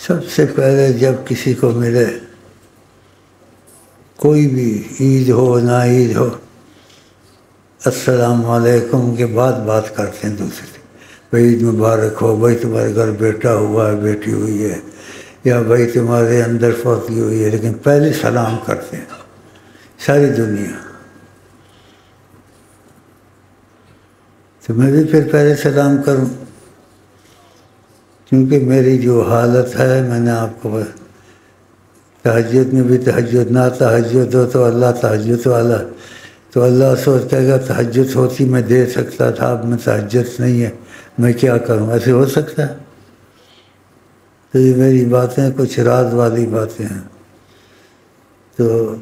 سب سے پہلے جب کسی کو ملے، کوئی بھی عید ہو نہ عید ہو، السلام علیکم کے بعد بات کرتے ہیں دوسرے سے، بھائی عید مبارک ہو، بھائی تمہارے گھر بیٹا ہوا ہے، بیٹی ہوئی ہے، یا بھائی تمہارے اندر فوتگی ہوئی ہے، لیکن پہلے سلام کرتے ہیں ساری دنیا۔ تو میں بھی پھر پہلے سلام کروں، کیونکہ میری جو حالت ہے، میں نے آپ کو تہجد میں بھی تہجد نہ تہجد ہو تو اللہ تہجد والا، تو اللہ سوچ کہے گا تہجد ہوتی میں دے سکتا تھا، اب میں تہجد نہیں ہے، میں کیا کروں؟ ایسے ہو سکتا ہے؟ تو یہ میری باتیں کچھ راز والی باتیں ہیں، تو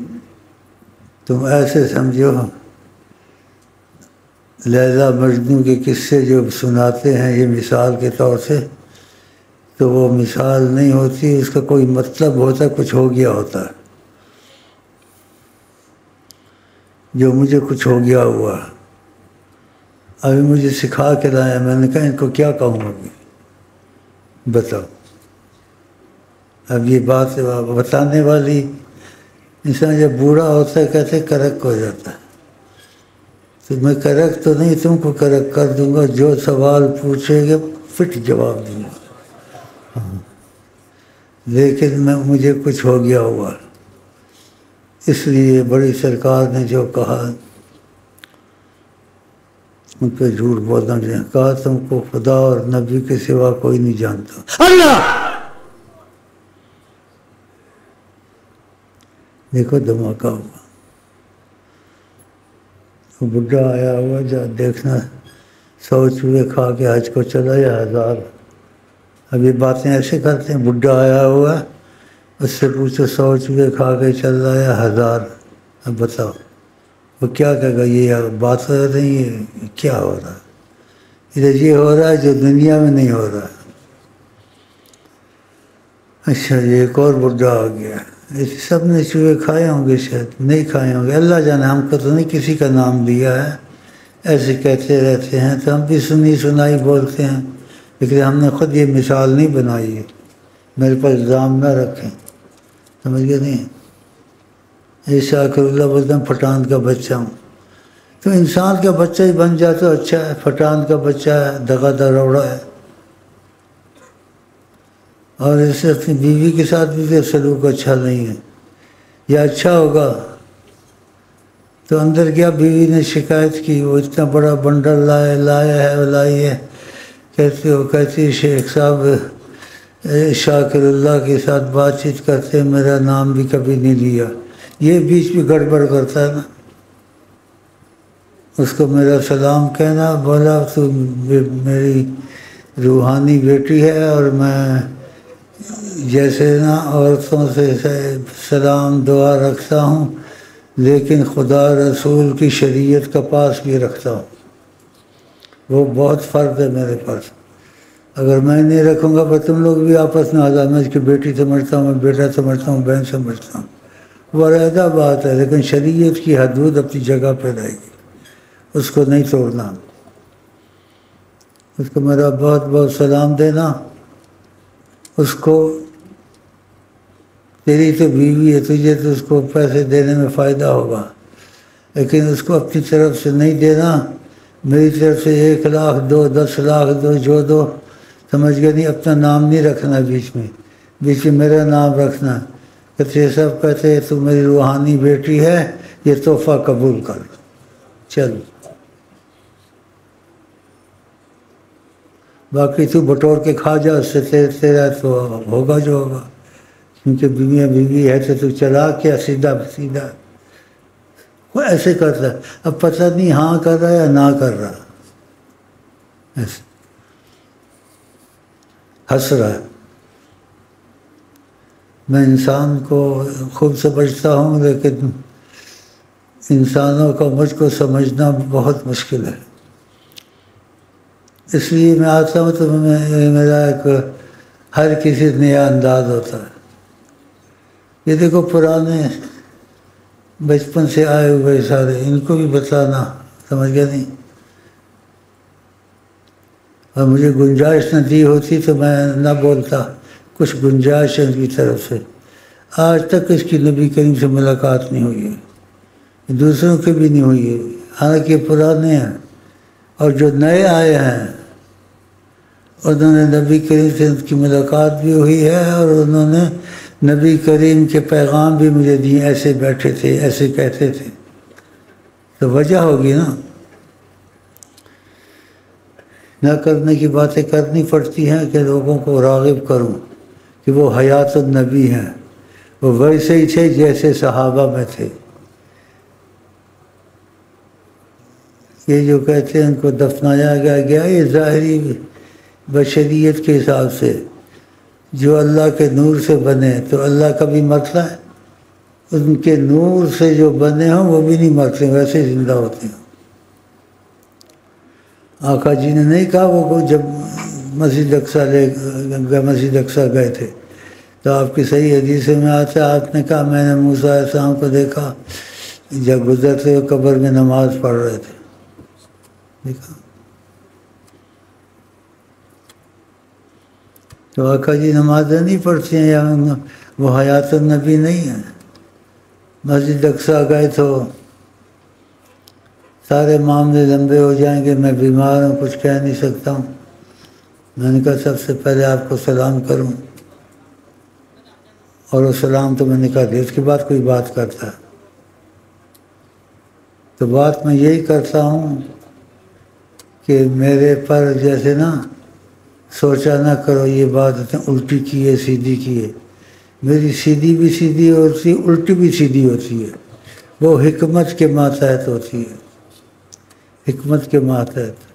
تم ایسے سمجھو لیلا مجنوں کے قصے جو سناتے ہیں یہ مثال کے طور سے، تو وہ مثال نہیں ہوتی، اس کا کوئی مطلب ہوتا، کچھ ہو گیا ہوتا ہے۔ جو مجھے کچھ ہو گیا ہوا، ابھی مجھے سکھا کے لایا، میں نے کہا ان کو کیا کہوں ابھی بتاؤ۔ اب یہ بات بتانے والی انسان جب بوڑھا ہوتا ہے کہتے کرک ہو جاتا ہے، تو میں کرک تو نہیں، تم کو کرک کر دوں گا، جو سوال پوچھے گا فٹ جواب دوں گا، لیکن مجھے کچھ ہو گیا ہوا، اس لیے بڑی سرکار نے جو کہا ان پہ جھوٹ بولنا نہیں، کہا تم کو خدا اور نبی کے سوا کوئی نہیں جانتا، اللہ۔ دیکھو دھماکہ ہوا، وہ بڈھا آیا ہوا، جا دیکھنا 100 چوہے کھا کے حج کو چلا یا 1000۔ اب یہ باتیں ایسے کرتے ہیں، بڈھا آیا ہوا اس سے پوچھو 100 چوہے کھا کے چل رہا ہے یا 1000، اب بتاؤ وہ کیا کہے گا؟ یہ بات ہو رہی ہے، کیا ہو رہا ہے؟ ادھر یہ ہو رہا ہے جو دنیا میں نہیں ہو رہا ہے۔ اچھا یہ ایک اور بڈھا آ گیا، سب نے چوہے کھائے ہوں گے، شاید نہیں کھائے ہوں گے، اللہ جانے، ہم کو تو نہیں کسی کا نام لیا ہے، ایسے کہتے رہتے ہیں تو ہم بھی سنی سنائی بولتے ہیں، لیکن ہم نے خود یہ مثال نہیں بنائی ہے، میرے پر الزام نہ رکھیں، سمجھ گئے نہیں؟ شاکر اللہ بولتا ہوں پٹھان کا بچہ ہوں، تو انسان کا بچہ ہی بن جائے تو اچھا ہے، پٹھان کا بچہ ہے، دغا دروڑا ہے، اور اس سے اپنی بیوی کے ساتھ بھی سلوک اچھا نہیں ہے، یا اچھا ہوگا تو اندر کیا بیوی نے شکایت کی، وہ اتنا بڑا بنڈل لایا ہے لائی ہے، کہتی شیخ صاحب شاکر اللہ کے ساتھ بات چیت کرتے ہیں، میرا نام بھی کبھی نہیں لیا، یہ بیچ میں گڑبڑ کرتا ہے نا، اس کو میرا سلام کہنا، بولا تو میری روحانی بیٹی ہے، اور میں جیسے نا عورتوں سے سلام دعا رکھتا ہوں، لیکن خدا رسول کی شریعت کا پاس بھی رکھتا ہوں، وہ بہت فرض ہے میرے پاس، اگر میں نہیں رکھوں گا تو تم لوگ بھی آپس میں آزاد، میں اس کی بیٹی سمجھتا ہوں، میں بیٹا سمجھتا ہوں، بہن سمجھتا ہوں، وہ علیحدہ بات ہے، لیکن شریعت کی حدود اپنی جگہ پہ رہے گی، اس کو نہیں توڑنا۔ اس کو میرا بہت بہت سلام دینا، اس کو تیری تو بیوی ہے، تجھے تو اس کو پیسے دینے میں فائدہ ہوگا، لیکن اس کو اپنی طرف سے نہیں دینا، میری طرف سے 1 لاکھ دو، 10 لاکھ دو، جو دو، سمجھ گئے نہیں؟ اپنا نام نہیں رکھنا بیچ میں میرا نام رکھنا، کہ سب کہتے ہیں تو میری روحانی بیٹی ہے، یہ تحفہ قبول کر، چل باقی تو بٹور کے کھا جا، اس سے تیرا تو ہوگا جو ہوگا، کیونکہ بیوی ہے تو چلا کیا سیدھا وہ ایسے کرتا ہے، اب پتہ نہیں ہاں کر رہا یا نہ کر رہا، ایسے ہنس رہا ہے۔ میں انسان کو خوب سمجھتا ہوں، لیکن انسانوں کا مجھ کو سمجھنا بہت مشکل ہے، اس لیے میں آتا ہوں تو میرا ایک ہر کسی نیا انداز ہوتا ہے۔ یہ دیکھو پرانے بچپن سے آئے ہوئے سارے، ان کو بھی بتانا، سمجھ گیا نہیں؟ اور مجھے گنجائش نہ دی ہوتی تو میں نہ بولتا، کچھ گنجائش ہے ان کی طرف سے. آج تک اس کی نبی کریم سے ملاقات نہیں ہوئی ہے، دوسروں کی بھی نہیں ہوئی ہے، حالانکہ پرانے ہیں. اور جو نئے آئے ہیں انہوں نے نبی کریم سے ان کی ملاقات بھی ہوئی ہے، اور انہوں نے نبی کریم کے پیغام بھی مجھے دیے، ایسے بیٹھے تھے، ایسے کہتے تھے. تو وجہ ہوگی نا، نہ کرنے کی باتیں کرنی پڑتی ہیں کہ لوگوں کو راغب کروں کہ وہ حیات النبی ہیں، وہ ویسے ہی تھے جیسے صحابہ میں تھے. یہ جو کہتے ہیں ان کو دفنایا گیا، یہ ظاہری بشریت کے حساب سے جو اللہ کے نور سے بنے، تو اللہ کا بھی مرتا ہے، ان کے نور سے جو بنے ہوں وہ بھی نہیں مرتے، ویسے ہی زندہ ہوتے ہیں. آقا جی نے نہیں کہا وہ جب مسجد اقصیٰ گئے تھے تو آپ کی صحیح حدیث میں آتا ہے، آپ نے کہا میں نے موسیٰ علیہ السلام کو دیکھا جب گزرتے ہوئے قبر میں نماز پڑھ رہے تھے. دیکھا تو آقا جی نمازیں نہیں پڑھتی ہیں، یا وہ حیات النبی نہیں ہے. مسجد اقصیٰ گئے تو سارے معاملے لمبے ہو جائیں گے، میں بیمار ہوں، کچھ کہہ نہیں سکتا ہوں. میں نے کہا سب سے پہلے آپ کو سلام کروں، اور وہ سلام تو میں نے کہا اس کے بعد کوئی بات کرتا ہے. تو بات میں یہی کرتا ہوں کہ میرے پر جیسے نا سوچا نہ کرو یہ بات الٹی کی ہے سیدھی کی ہے. میری سیدھی بھی سیدھی ہوتی ہے، الٹی بھی سیدھی ہوتی ہے، وہ حکمت کے ماتحت ہوتی ہے، حکمت کے ماتحت.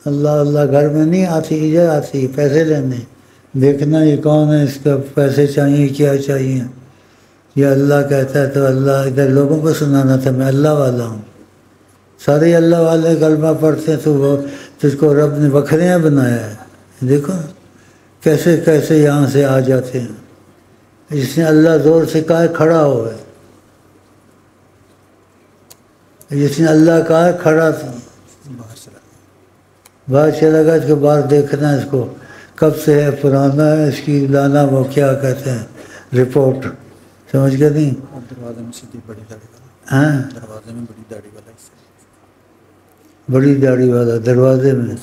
اللہ اللہ گھر میں نہیں آتی، ادھر آتی ہے پیسے لینے، دیکھنا یہ کون ہے، اس کا پیسے چاہیے، کیا چاہیے. یہ اللہ کہتا ہے تو اللہ ادھر لوگوں کو سنانا تھا میں اللہ والا ہوں. سارے اللہ والے کلمہ پڑھتے ہیں تو وہ تجھ کو رب نے بکھریاں بنایا ہے. دیکھو کیسے کیسے یہاں سے آ جاتے ہیں. جس نے اللہ زور سے کہا ہے کھڑا ہو گئے، جس نے اللہ کہا ہے کھڑا تھا، باہر چلا گیا. اس کے باہر دیکھنا اس کو کب سے ہے، پرانا ہے، اس کی لانا وہ کیا کہتے ہیں رپورٹ، سمجھ گئے نہیں. دروازے میں سیدھی بڑی داڑھی والا، ہاں دروازے میں بڑی داڑھی والا، بڑی داڑھی والا دروازے میں،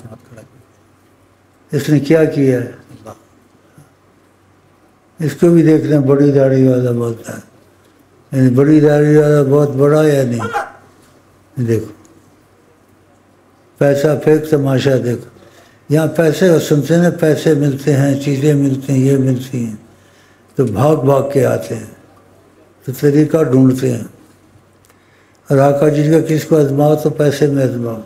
اس نے کیا کیا ہے. اس کو بھی دیکھنا بڑی داڑھی والا بولتا ہے، یعنی بڑی داڑھی والا بہت بڑا یا نہیں. دیکھو پیسہ پھینک تماشا دیکھو. یہاں پیسے سنتے ہیں، پیسے ملتے ہیں، چیزیں ملتی ہیں، یہ ملتی ہیں تو بھاگ بھاگ کے آتے ہیں، تو طریقہ ڈھونڈتے ہیں. اور آقا جی کا کس کو آزماؤ تو پیسے میں آزماؤ.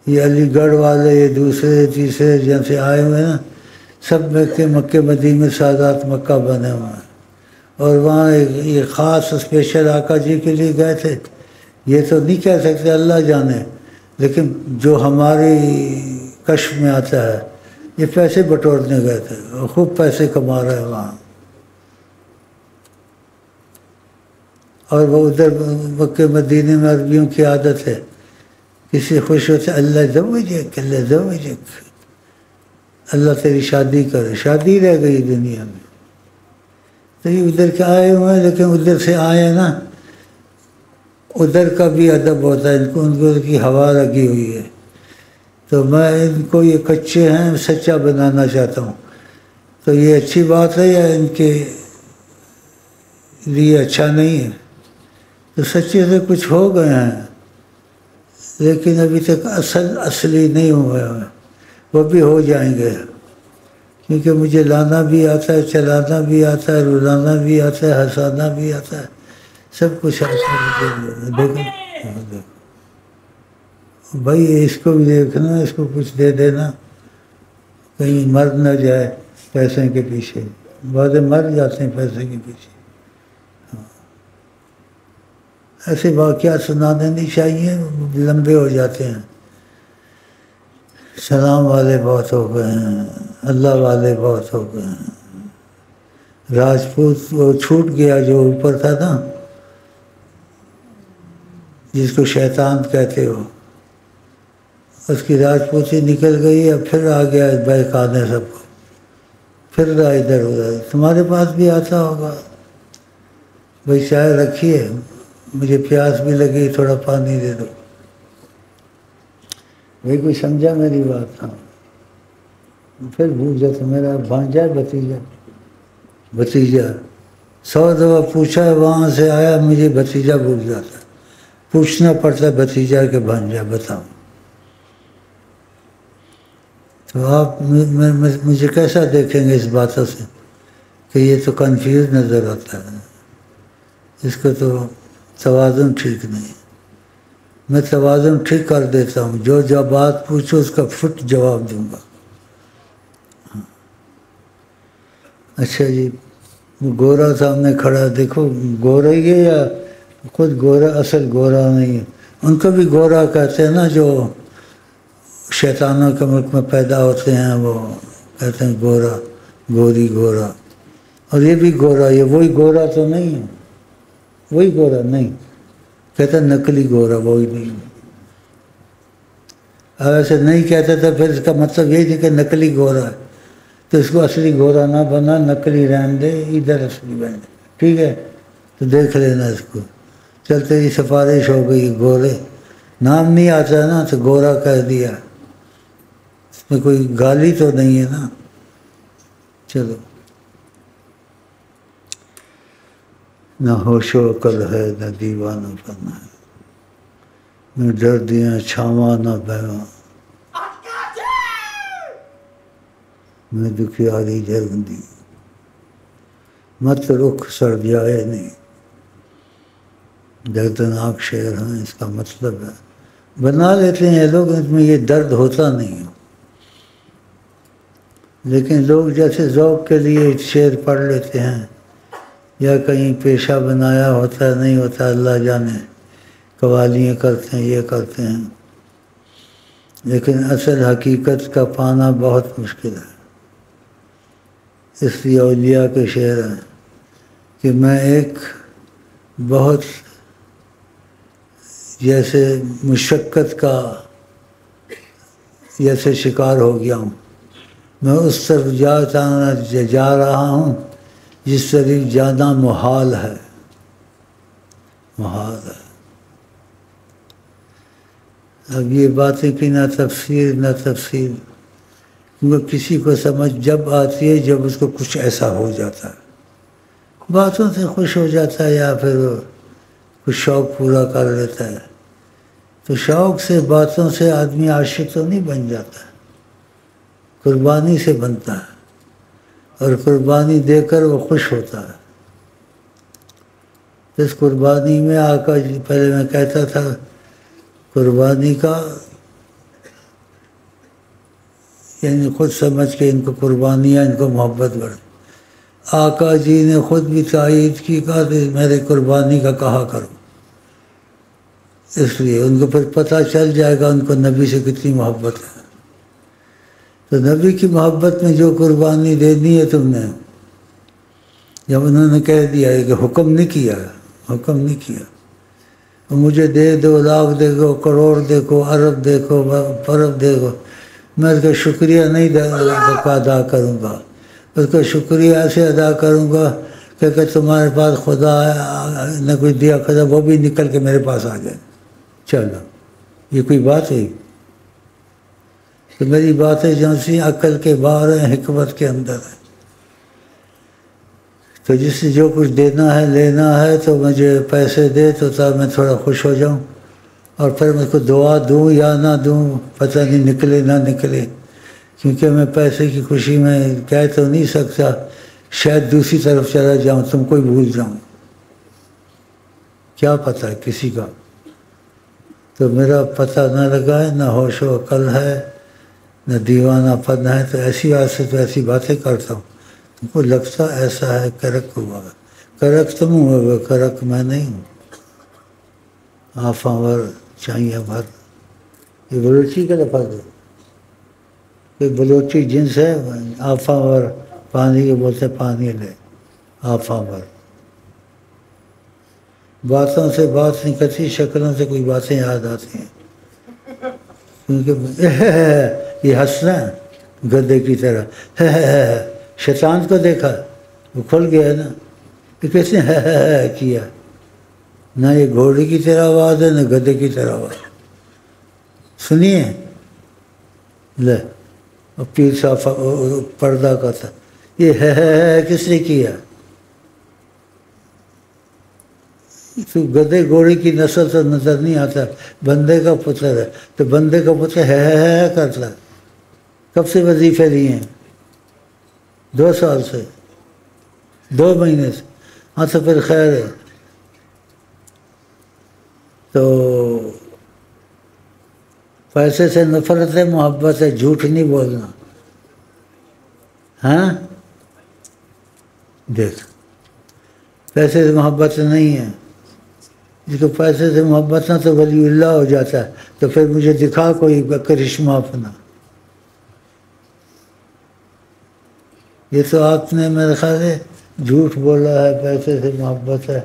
یہ علی گڑھ والے، یہ دوسرے تیسرے جہاں سے آئے ہوئے ہیں نا، سب مکے مدینے میں سادات مکہ بنے ہوئے ہیں، اور وہاں یہ خاص اسپیشل آقا جی کے لیے گئے تھے. یہ تو نہیں کہہ سکتے، اللہ جانے، لیکن جو ہماری کشف میں آتا ہے یہ پیسے بٹورنے گئے تھے، اور خوب پیسے کما رہے ہیں وہاں. اور وہ ادھر مکے مدینے میں عربیوں کی عادت ہے، کسی خوش ہوتے اللہ زوجک، اللہ زوجک، اللہ تیری شادی کرے، شادی رہ گئی دنیا میں. تو یہ ادھر کے آئے ہوئے ہیں، لیکن ادھر سے آئے نا، ادھر کا بھی ادب ہوتا ہے، ان کو کی ہوا لگی ہوئی ہے. تو میں ان کو یہ کچے ہیں سچا بنانا چاہتا ہوں. تو یہ اچھی بات ہے یا ان کے لیے اچھا نہیں ہے؟ تو سچے سے کچھ ہو گئے ہیں، لیکن ابھی تک اصلی نہیں ہوئے ہیں، وہ بھی ہو جائیں گے. کیونکہ مجھے لانا بھی آتا ہے، چلانا بھی آتا ہے، رلانا بھی آتا ہے، ہنسانا بھی آتا ہے، سب کچھ آتا ہے. دیکھو بھائی اس کو بھی دیکھنا، اس کو کچھ دے دینا، کہیں مر نہ جائے پیسے کے پیچھے. بعض مر جاتے ہیں پیسے کے پیچھے. ایسے واقعات سنانے نہیں چاہیے، لمبے ہو جاتے ہیں. سلام والے بہت ہو گئے ہیں، اللہ والے بہت ہو گئے ہیں. راجپوت وہ چھوٹ گیا جو اوپر تھا نا، جس کو شیطان کہتے ہو، اس کی راجپوتی نکل گئی، اب پھر آ گیا بہکانے سب کو، پھر رہا ادھر ادھر۔ تمہارے پاس بھی آتا ہوگا، بھائی چائے رکھیے، مجھے پیاس بھی لگی، تھوڑا پانی دے دو۔ بھائی کوئی سمجھا میری بات؟ ہاں۔ پھر بھول جاتا میرا بھانجا ہے، بھتیجا 100 دفعہ پوچھا ہے، وہاں سے آیا، مجھے بھتیجا بھول جاتا ہے، پوچھنا پڑتا ہے بھتیجا کہ بھانجا بتاؤ۔ تو آپ مجھے کیسا دیکھیں گے اس باتوں سے کہ یہ تو کنفیوز نظر آتا ہے، اس کو تو توازن ٹھیک نہیں۔ میں توازن ٹھیک کر دیتا ہوں، جو بات پوچھو اس کا فٹ جواب دوں گا۔ اچھا جی، گورا سامنے کھڑا، دیکھو گورا ہی ہے یا خود گورا، اصل گورا نہیں ہے۔ ان کو بھی گورا کہتے ہیں نا، جو شیطانوں کے ملک میں پیدا ہوتے ہیں، وہ کہتے ہیں گورا، گوری، گورا۔ اور یہ بھی گورا، یہ وہی گورا تو نہیں ہے، وہی گورا نہیں، کہتے ہیں نقلی گورا، وہی نہیں۔ اگر ایسے نہیں کہتے تو پھر اس کا مطلب یہی نہیں کہ نقلی گورا ہے، تو اس کو اصلی گورا نہ بنا، نقلی رہن دے، ادھر اصلی بن دے، ٹھیک ہے؟ تو دیکھ لینا اس کو۔ چلتے ہی سفارش ہو گئی، گورے، نام نہیں آتا نا تو گورا کہہ دیا، اس میں کوئی گالی تو نہیں ہے نا۔ چلو، نہ ہوش و عقل ہے، نہ دیوانہ پن ہے، نہ دردیاں چھاواں نہ بہواں، میں دکھیاری جلدی، مت رخ سڑ جائے نہیں۔ دردناک شعر ہیں، اس کا مطلب ہے، بنا لیتے ہیں یہ لوگ، اس میں یہ درد ہوتا نہیں ہے، لیکن لوگ جیسے ذوق کے لیے شعر پڑھ لیتے ہیں، یا کہیں پیشہ بنایا ہوتا ہے، نہیں ہوتا اللہ جانے، قوالیاں کرتے ہیں، یہ کرتے ہیں، لیکن اصل حقیقت کا پانا بہت مشکل ہے۔ اس لیے اولیاء کے شعر ہیں کہ میں ایک بہت جیسے مشقت کا جیسے شکار ہو گیا ہوں، میں اس طرف جا رہا ہوں جس طرف جانا محال ہے، محال ہے۔ اب یہ باتیں کی نہ تفسیر نہ تفصیل، کیونکہ کسی کو سمجھ جب آتی ہے جب اس کو کچھ ایسا ہو جاتا ہے، باتوں سے خوش ہو جاتا ہے، یا پھر کچھ شوق پورا کر لیتا ہے۔ تو شوق سے، باتوں سے آدمی عاشق تو نہیں بن جاتا ہے، قربانی سے بنتا ہے، اور قربانی دے کر وہ خوش ہوتا ہے۔ اس قربانی میں آقا جی، پہلے میں کہتا تھا قربانی کا یعنی خود سمجھ کے ان کو قربانیاں، ان کو محبت بڑھے۔ آقا جی نے خود بھی تائید کی، کہا کہ میرے قربانی کا کہا کرو، اس لیے ان کو پھر پتہ چل جائے گا ان کو نبی سے کتنی محبت ہے۔ تو نبی کی محبت میں جو قربانی دینی ہے تم نے، جب انہوں نے کہہ دیا ہے کہ حکم نہیں کیا، حکم نہیں کیا، مجھے دے دو، لاکھ دے دو، کروڑ دیکھو، ارب دیکھو، پرب دیکھو، میں اس کا شکریہ نہیں ادا کروں گا، اس کا شکریہ ایسے ادا کروں گا کہ تمہارے پاس خدا نے کچھ دیا، خدا وہ بھی نکل کے میرے پاس آ جائے۔ چلو، یہ کوئی بات ہے؟ تو میری باتیں جو سی عقل کے باہر ہیں، حکمت کے اندر ہیں۔ تو جس سے جو کچھ دینا ہے، لینا ہے، تو مجھے پیسے دے تو تب میں تھوڑا خوش ہو جاؤں، اور پھر میں اس کو دعا دوں یا نہ دوں، پتہ نہیں نکلے نہ نکلے، کیونکہ میں پیسے کی خوشی میں کہہ تو نہیں سکتا، شاید دوسری طرف چلا جاؤں، تم کو ہی بھول جاؤں، کیا پتہ ہے کسی کا۔ تو میرا پتہ نہ لگا ہے، نہ ہوش و عقل ہے، نہ دیوانہ پن ہے، تو ایسی بات سے تو ایسی باتیں کرتا ہوں، تم کو لگتا ایسا ہے، کرک ہوا ہے، کرک تم ہوگا، کرک میں نہیں ہوں۔ آفاں ور چاہیے بھر، یہ بلوچی کا لفظ ہے، یہ بلوچی جنس ہے، آفاں ور، پانی کے بولتے پانی لے، آفاں ور۔ باتوں سے بات نکلتی، شکلوں سے کوئی باتیں یاد آتی ہیں۔ کیونکہ یہ ہنسنا گدے کی طرح شیطان کو دیکھا وہ کھل گیا نا، کہ کس نے کیا؟ نہ یہ گھوڑے کی طرح آواز ہے، نہ گدے کی طرح آواز۔ سنیے لے، اور پیر صاحب پردہ کا تھا، یہ ہے کس نے کیا؟ تو گدے گھوڑے کی نسل تو نظر نہیں آتا، بندے کا پتر ہے، تو بندے کا پتر ہے کرتا۔ کب سے وظیفے لیے ہیں؟ 2 سال سے، 2 مہینے سے۔ ہاں تو پھر خیر ہے۔ تو پیسے سے نفرت ہے، محبت ہے، جھوٹ نہیں بولنا۔ ہاں دیکھ، پیسے سے محبت نہیں ہے، جس کو پیسے سے محبت نہ تو ولی اللہ ہو جاتا ہے۔ تو پھر مجھے دکھا کوئی کرشمہ اپنا۔ یہ تو آپ نے میرے خیال ہے جھوٹ بولا ہے، پیسے سے محبت ہے،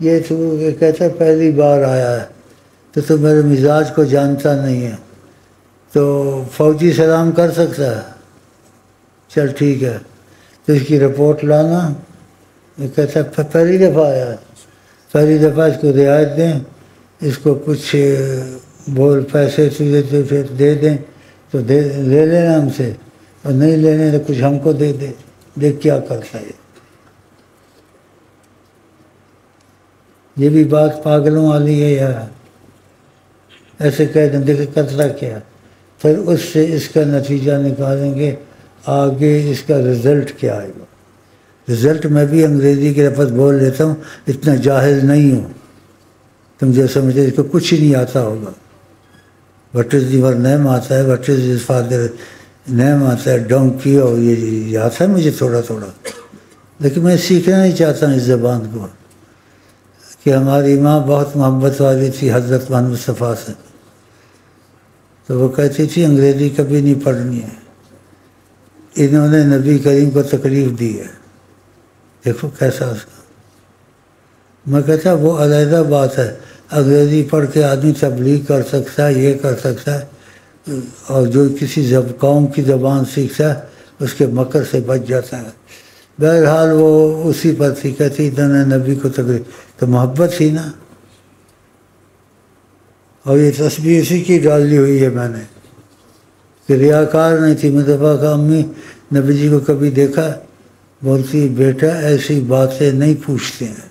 یہ تو کہتا ہے پہلی بار آیا ہے تو میرے مزاج کو جانتا نہیں ہے۔ تو فوجی سلام کر سکتا ہے؟ چل ٹھیک ہے، تو اس کی رپورٹ لانا۔ یہ کہتا ہے پہلی دفعہ آیا ہے، پہلی دفعہ اس کو رعایت دیں، اس کو کچھ بول پیسے پھر دے دیں تو لے لینا ہم سے، اور نہیں لینے تو کچھ ہم کو دے دے۔ دیکھ کیا کرتا ہے۔ یہ بھی بات پاگلوں والی ہے یار، ایسے کہہ دیں دیکھ قتلہ کیا، پھر اس سے اس کا نتیجہ نکالیں گے آگے اس کا رزلٹ کیا آئے گا۔ رزلٹ میں بھی انگریزی کے لفظ بول لیتا ہوں، اتنا جاہل نہیں ہوں تم جو سمجھے، اس کو کچھ ہی نہیں آتا ہوگا۔ وٹ از یور نیم آتا ہے، what is your father name آتا ہے، ڈونکی، اور یہ آتا ہے مجھے تھوڑا تھوڑا، لیکن میں سیکھنا نہیں چاہتا ہوں اس زبان کو۔ کہ ہماری ماں بہت محبت والی تھی حضرت محمد مصطفیٰ سے، تو وہ کہتی تھی انگریزی کبھی نہیں پڑھنی ہے، انہوں نے نبی کریم کو تکلیف دی ہے، دیکھو کیسا اس کا۔ میں کہتا وہ علیحدہ بات ہے، انگریزی پڑھ کے آدمی تبلیغ کر سکتا ہے، یہ کر سکتا ہے، اور جو کسی قوم کی زبان سیکھتا ہے اس کے مکر سے بچ جاتا ہے۔ بہرحال وہ اسی پر تھی، کہتی انہوں نے نبی کو تکلیف، تو محبت تھی نا۔ اور یہ تسبیح اسی کی ڈالی ہوئی ہے میں نے، کہ ریاکار نہیں تھی۔ مصطفیٰ کا امی نبی جی کو کبھی دیکھا، بولتی بیٹا ایسی باتیں نہیں پوچھتے ہیں۔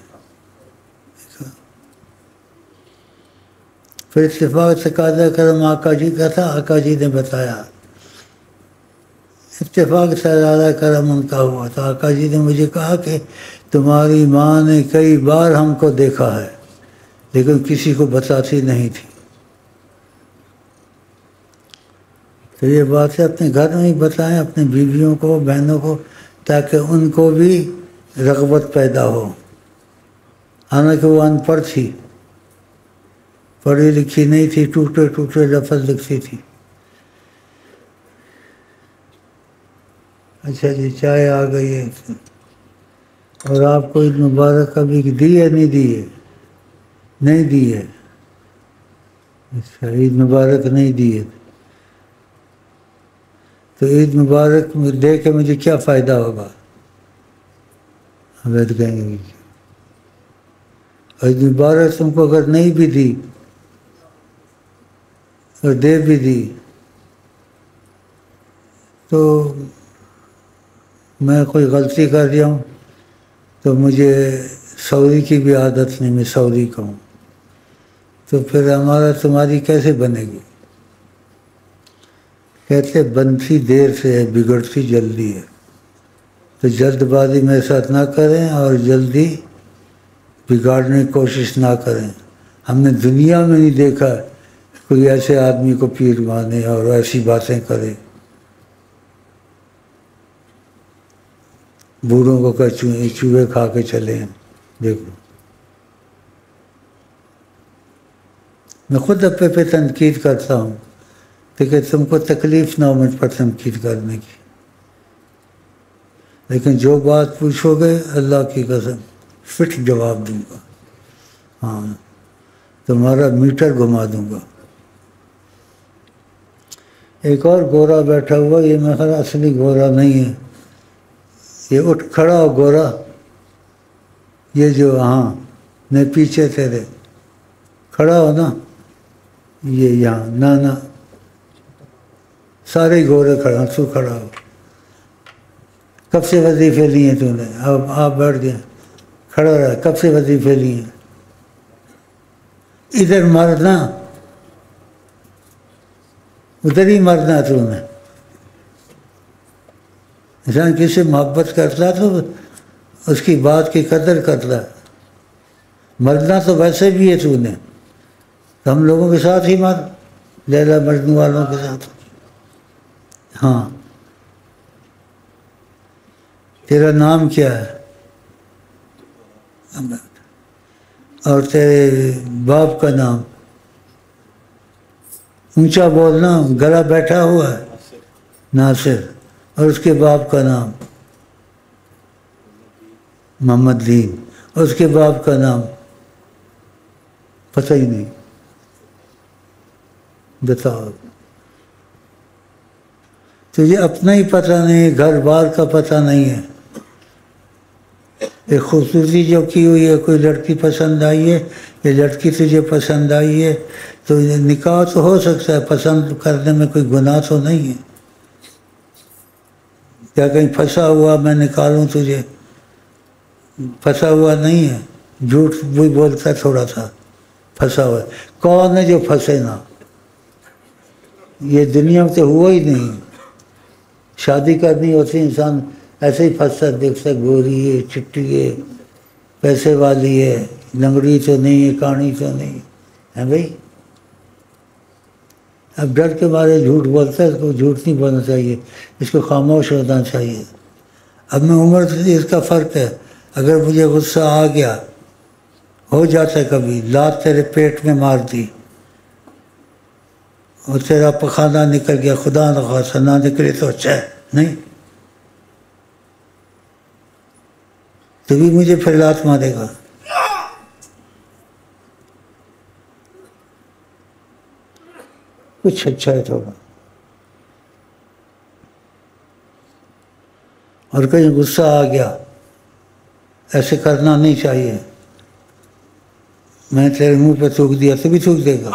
پھر اتفاق تقاضا کرم آقا جی کا تھا، آقا جی نے بتایا، اتفاق سے زیادہ کرم ان کا ہوا تھا۔ آقا جی نے مجھے کہا کہ تمہاری ماں نے کئی بار ہم کو دیکھا ہے لیکن کسی کو بتاتی نہیں تھی۔ تو یہ باتیں اپنے گھر میں ہی بتائیں، اپنی بیویوں کو، بہنوں کو، تاکہ ان کو بھی رغبت پیدا ہو۔ حالانکہ وہ ان پڑھ تھی، پڑھی لکھی نہیں تھی، ٹوٹے ٹوٹے لفظ لکھتی تھی۔ اچھا جی، چائے آ گئی ہے، اور آپ کو عید مبارک کبھی دی ہے نہیں دی ہے؟ نہیں دی ہے، اچھا عید مبارک نہیں دی ہے، تو عید مبارک دے کے مجھے کیا فائدہ ہوگا؟ عبید کہیں گے عید مبارک تم کو اگر نہیں بھی دی اور دے بھی دی تو میں کوئی غلطی کر دیا ہوں تو مجھے سوری کی بھی عادت نہیں، میں سوری کہوں، تو پھر ہمارا تمہاری کیسے بنے گی؟ کہتے بنتی دیر سے ہے، بگڑتی جلدی ہے، تو جلد بازی میرے ساتھ نہ کریں اور جلدی بگاڑنے کی کوشش نہ کریں۔ ہم نے دنیا میں نہیں دیکھا کوئی ایسے آدمی کو پیر مانے اور ایسی باتیں کرے، بوڑھوں کو کہ چوہے کھا کے چلے ہیں۔ دیکھو میں خود اپنے پہ تنقید کرتا ہوں کہ تم کو تکلیف نہ ہو مجھ پر تنقید کرنے کی، لیکن جو بات پوچھو گے اللہ کی قسم فٹ جواب دوں گا، ہاں تمہارا میٹر گھما دوں گا۔ ایک اور گورا بیٹھا ہوا، یہ میرا خیال اصلی گورا نہیں ہے، یہ اٹھ کھڑا ہو گورا، یہ جو ہاں میں پیچھے تیرے کھڑا ہو نا، یہ یہاں نہ سارے گورے کھڑا، تو کھڑا ہو، کب سے وظیفے لیے تو نے؟ اب آپ بیٹھ گئے، کھڑا رہا، کب سے وظیفے لیے؟ ادھر مرنا، ادھر ہی مرنا تو نے۔ انسان کسی سے محبت کرتا تو اس کی بات کی قدر کرتا، مرنا تو ویسے بھی ہے تو نے، تو ہم لوگوں کے ساتھ ہی مر، لیلا مجنوں والوں کے ساتھ۔ ہاں، تیرا نام کیا ہے؟ اور تیرے باپ کا نام؟ اونچا بولنا، گلا بیٹھا ہوا ہے۔ ناصر۔ اور اس کے باپ کا نام؟ محمد دین۔ اور اس کے باپ کا نام؟ پتہ ہی نہیں، بتاؤ۔ تجھے اپنا ہی پتہ نہیں، گھر بار کا پتہ نہیں ہے۔ ایک خوبصورتی جو کی ہوئی ہے، کوئی لڑکی پسند آئی ہے، یہ لڑکی تجھے پسند آئی ہے، تو نکاح تو ہو سکتا ہے، پسند کرنے میں کوئی گناہ تو نہیں ہے۔ کیا کہیں پھنسا ہوا میں نکالوں تجھے؟ پھنسا ہوا نہیں ہے، جھوٹ بھی بولتا ہے تھوڑا سا، پھنسا ہوا ہے۔ کون ہے جو پھنسے نہ؟ یہ دنیا میں تو ہوا ہی نہیں۔ شادی کرنی ہوتی انسان ایسے ہی پھنستا دیکھتا، گوری ہے، چٹی ہے، پیسے والی ہے، لنگڑی تو نہیں ہے، کاڑی تو نہیں ہے بھائی۔ اب ڈر کے مارے جھوٹ بولتا ہے، اس کو جھوٹ نہیں بولنا چاہیے، اس کو خاموش ہونا چاہیے۔ اب میں عمر سے اس کا فرق ہے، اگر مجھے غصہ آ گیا، ہو جاتا ہے کبھی، لات تیرے پیٹ میں مار دی اور تیرا پخانہ نکل گیا، خدا نخواستہ نہ نکلے تو اچھا ہے، نہیں تو بھی مجھے پھر لات مارے گا۔ کچھ اچھا ہے تھوڑا، اور کہیں غصہ آ گیا، ایسے کرنا نہیں چاہیے، میں تیرے منہ پہ تھوک دیا تو بھی تھوک دے گا۔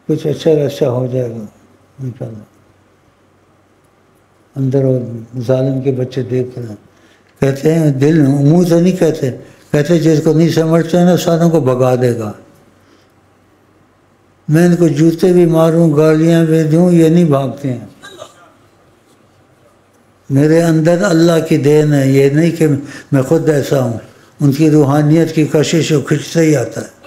کچھ اچھا ہو جائے گا انشاءاللہ۔ اندر اور ظالم کے بچے دیکھ رہے ہیں، کہتے ہیں دل منہ سے نہیں کہتے، کہتے جس کو نہیں سمجھتے نا ساروں کو بھگا دے گا۔ میں ان کو جوتے بھی ماروں، گالیاں بھی دوں، یہ نہیں بھاگتے ہیں۔ میرے اندر اللہ کی دین ہے، یہ نہیں کہ میں خود ایسا ہوں، ان کی روحانیت کی کشش و کھنچتا ہی آتا ہے۔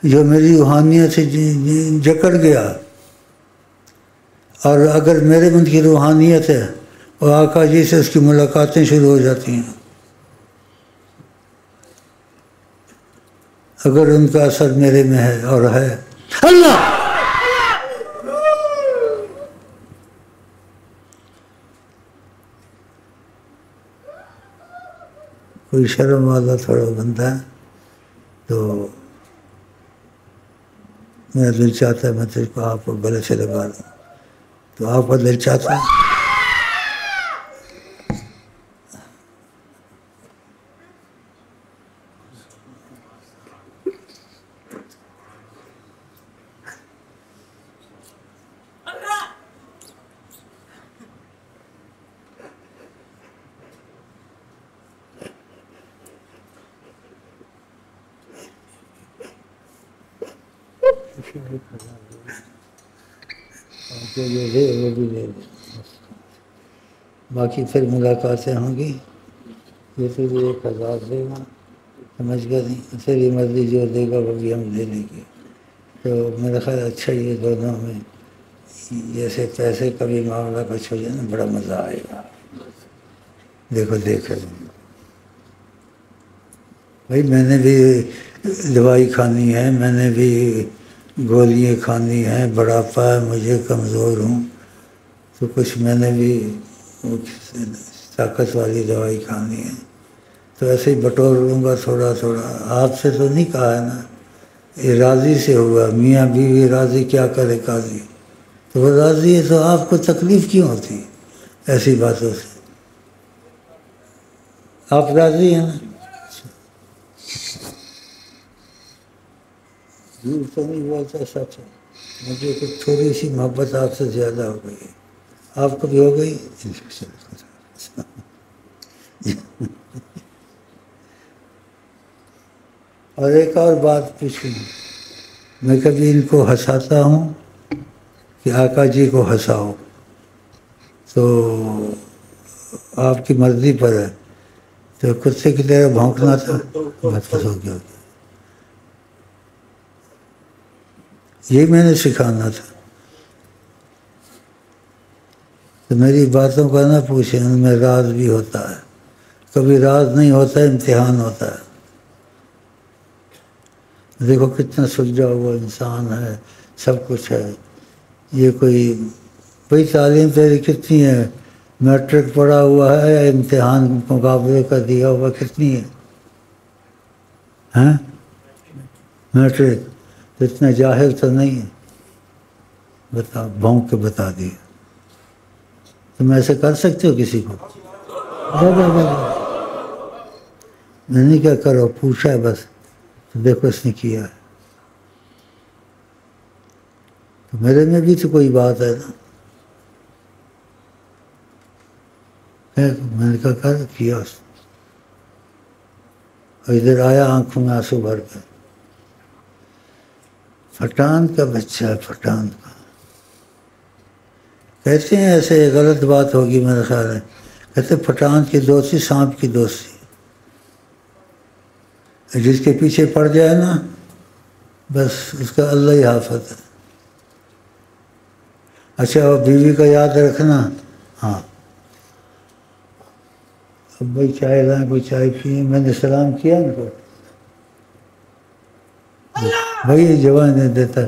جو میری روحانیت سے جکڑ گیا، اور اگر میرے من کی روحانیت ہے اور آقا جی سے اس کی ملاقاتیں شروع ہو جاتی ہیں، اگر ان کا اثر میرے میں ہے اور ہے اللہ، کوئی شرم والا تھوڑا بندہ ہے تو میرا دل چاہتا ہے میں تجھ کو آپ کو گلے سے لگا دوں، تو آپ کا دل چاہتا ہے جو دے وہ بھی دے دے، باقی پھر ملاقاتیں ہوں گی۔ یہ تو بھی 1000 دے گا، سمجھ گیا نہیں، تیری مرضی جو دے گا وہ بھی ہم دے لیں گے۔ تو میرا خیال اچھا یہ دونوں میں جیسے پیسے کا بھی معاملہ کچھ ہو جائے نا، بڑا مزہ آئے گا۔ دیکھو دیکھ بھائی، میں نے بھی دوائی کھانی ہے، میں نے بھی گولیاں کھانی ہیں، بڑھاپا ہے مجھے، کمزور ہوں، تو کچھ میں نے بھی طاقت والی دوائی کھانی ہے۔ تو ایسے ہی بٹور لوں گا تھوڑا تھوڑا. آپ سے تو نہیں کہا ہے نا، یہ راضی سے ہوا. میاں بیوی راضی کیا کرے قاضی. تو وہ راضی ہے تو آپ کو تکلیف کیوں ہوتی ایسی باتوں سے؟ آپ راضی ہیں نا؟ جھوٹ تو نہیں بولتا، سچ ہے. مجھے کچھ تھوڑی سی محبت آپ سے زیادہ ہو گئی ہے. آپ کو بھی ہو گئی؟ اور ایک اور بات پوچھوں، میں کبھی ان کو ہنساتا ہوں کہ آقا جی کو ہنساؤ، تو آپ کی مرضی پر ہے. تو کتے کی طرح بھونکنا تھا. بس ہو گیا. یہی میں نے سکھانا تھا. تو میری باتوں کا نہ پوچھیں، ان میں راز بھی ہوتا ہے. کبھی راز نہیں ہوتا، امتحان ہوتا ہے. دیکھو کتنا سلجھا ہوا انسان ہے، سب کچھ ہے. یہ کوئی بھئی تعلیم تیری کتنی ہے؟ میٹرک پڑھا ہوا ہے یا امتحان مقابلے کا دیا ہوا کتنی ہے؟ ہیں؟ میٹرک. تو اتنا جاہل تو نہیں ہے. بتا، بھونک کے بتا دیا. تم ایسے کر سکتے ہو کسی کو؟ میں نے کیا کرو، پوچھا ہے بس. تو دیکھو اس نے کیا ہے. تو میرے میں بھی تو کوئی بات ہے نا. میں نے کہا کر کیا. اور ادھر آیا آنکھوں میں آنسو بھر کر. پٹھان کا بچہ ہے، پٹھان کا. کہتے ہیں ایسے غلط بات ہوگی میرے خیال ہے. کہتے پٹھان کی دوستی سانپ کی دوستی. جس کے پیچھے پڑ جائے نا، بس اس کا اللہ ہی حافظ ہے. اچھا، اور بیوی کا یاد رکھنا. ہاں، اب بھائی چائے لائیں، کوئی چائے پیئیں. میں نے سلام کیا ان کو. بھائی جواب نہیں دیتا.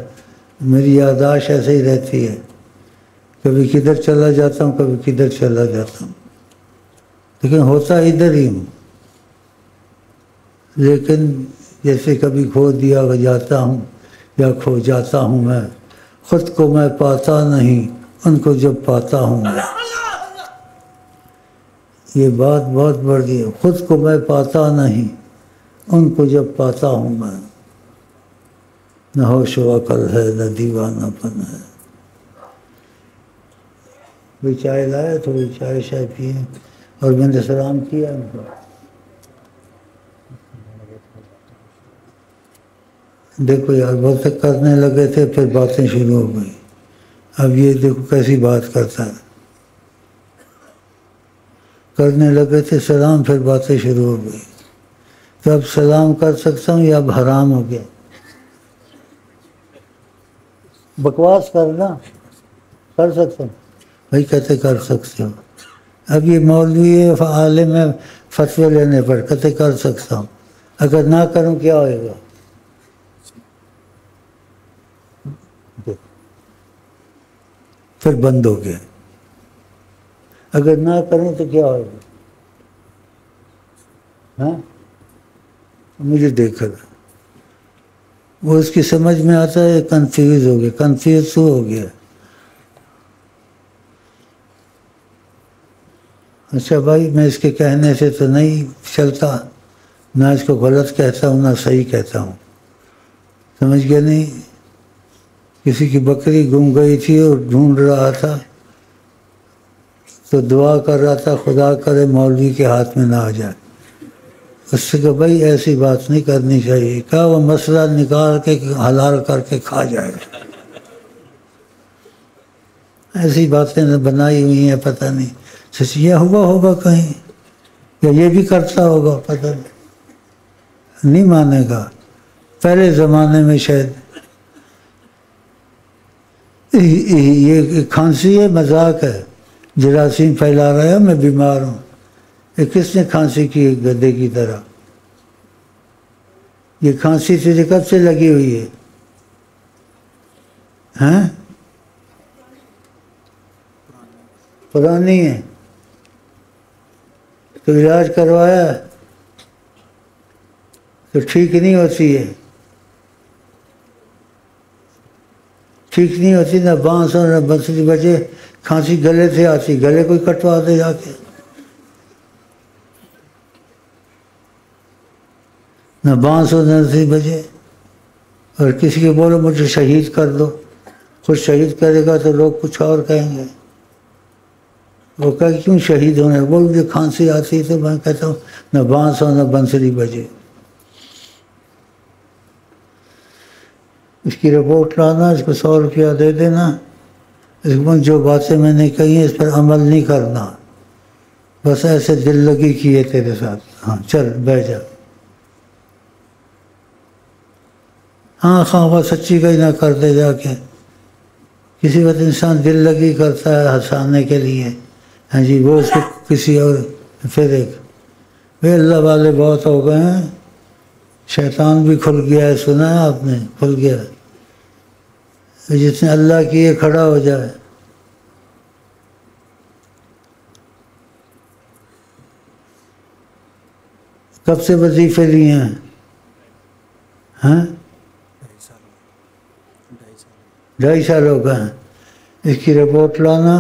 میری یادداشت ایسے ہی رہتی ہے، کبھی کدھر چلا جاتا ہوں، کبھی کدھر چلا جاتا ہوں. لیکن ہوتا ادھر ہی ہوں. لیکن جیسے کبھی کھو دیا جاتا ہوں یا کھو جاتا ہوں میں، خود کو میں پاتا نہیں، ان کو جب پاتا ہوں میں. یہ بات بہت بڑی ہے. خود کو میں پاتا نہیں، ان کو جب پاتا ہوں میں. نہ ہوش و عقل ہے، نہ دیوانہ پن ہے. بھی چائے لائے، تھوڑی چائے شائے پیے. اور میں نے سلام کیا ان کو. دیکھو یار، بہت تک کرنے لگے تھے، پھر باتیں شروع ہو گئی. اب یہ دیکھو کیسی بات کرتا ہے. کرنے لگے تھے سلام، پھر باتیں شروع ہو گئی. تو اب سلام کر سکتا ہوں یا اب حرام ہو گیا؟ بکواس کرنا کر سکتا ہوں. بھائی کہتے کر سکتے ہو. اب یہ مولوی عالم ہے، فتوے لینے پر کہتے کر سکتا ہوں. اگر نہ کروں کیا ہوئے گا؟ پھر بند ہو گیا. اگر نہ کروں تو کیا ہوئے گا؟ ہاں، مجھے دیکھ کر وہ اس کی سمجھ میں آتا ہے، کنفیوز ہو گیا. کنفیوز تو ہو گیا. اچھا بھائی، میں اس کے کہنے سے تو نہیں چلتا. نہ اس کو غلط کہتا ہوں، نہ صحیح کہتا ہوں. سمجھ گیا نہیں؟ کسی کی بکری گم گئی تھی اور ڈھونڈ رہا تھا، تو دعا کر رہا تھا خدا کرے مولوی کے ہاتھ میں نہ آ جائے. اس سے کہ بھائی ایسی بات نہیں کرنی چاہیے. کہا وہ مسئلہ نکال کے حلال کر کے کھا جائے. ایسی باتیں بنائی ہوئی ہیں، پتہ نہیں سچ یہ ہوا ہوگا کہیں، یا یہ بھی کرتا ہوگا، پتہ نہیں مانے گا. پہلے زمانے میں شاید یہ کھانسی ہے، مذاق ہے، جراثیم پھیلا رہا ہے، میں بیمار ہوں. یہ کس نے کھانسی کی گدے کی طرح؟ یہ کھانسی تجھے کب سے لگی ہوئی ہے؟ ہیں؟ پرانی ہے تو علاج کروایا ہے؟ تو ٹھیک نہیں ہوتی ہے، ٹھیک نہیں ہوتی، نہ بانس ہو نہ بنسری بجے، کھانسی گلے سے آتی، گلے کوئی کٹوا دے جا کے، نہ بانس ہو نہ بنسری بجے، اور کسی کو بولو مجھے شہید کر دو، خود شہید کرے گا تو لوگ کچھ اور کہیں گے، وہ کہ کیوں شہید ہونے، بول مجھے کھانسی آتی تو میں کہتا ہوں نہ بانس ہو نہ بنسری بجے۔ اس کی رپورٹ لانا، اس کو 100 روپیہ دے دینا، اس کو جو باتیں میں نے کہی ہیں اس پر عمل نہیں کرنا، بس ایسے دل لگی کی ہے تیرے ساتھ، ہاں چل بیٹھ جا، ہاں خواہ سچی کا ہی نہ کر دے جا کے، کسی وقت انسان دل لگی کرتا ہے ہنسانے کے لیے، ہاں جی وہ اس کو کسی اور، پھر ایک اللہ والے بہت ہو گئے ہیں، شیطان بھی کھل گیا ہے، سنا ہے آپ نے، کھل گیا ہے، جس نے اللہ کیے کھڑا ہو جائے۔ کب سے وظیفے لیے ہیں؟ ہاں 2.5 سال ہو گئے ہیں۔ اس کی رپورٹ لانا،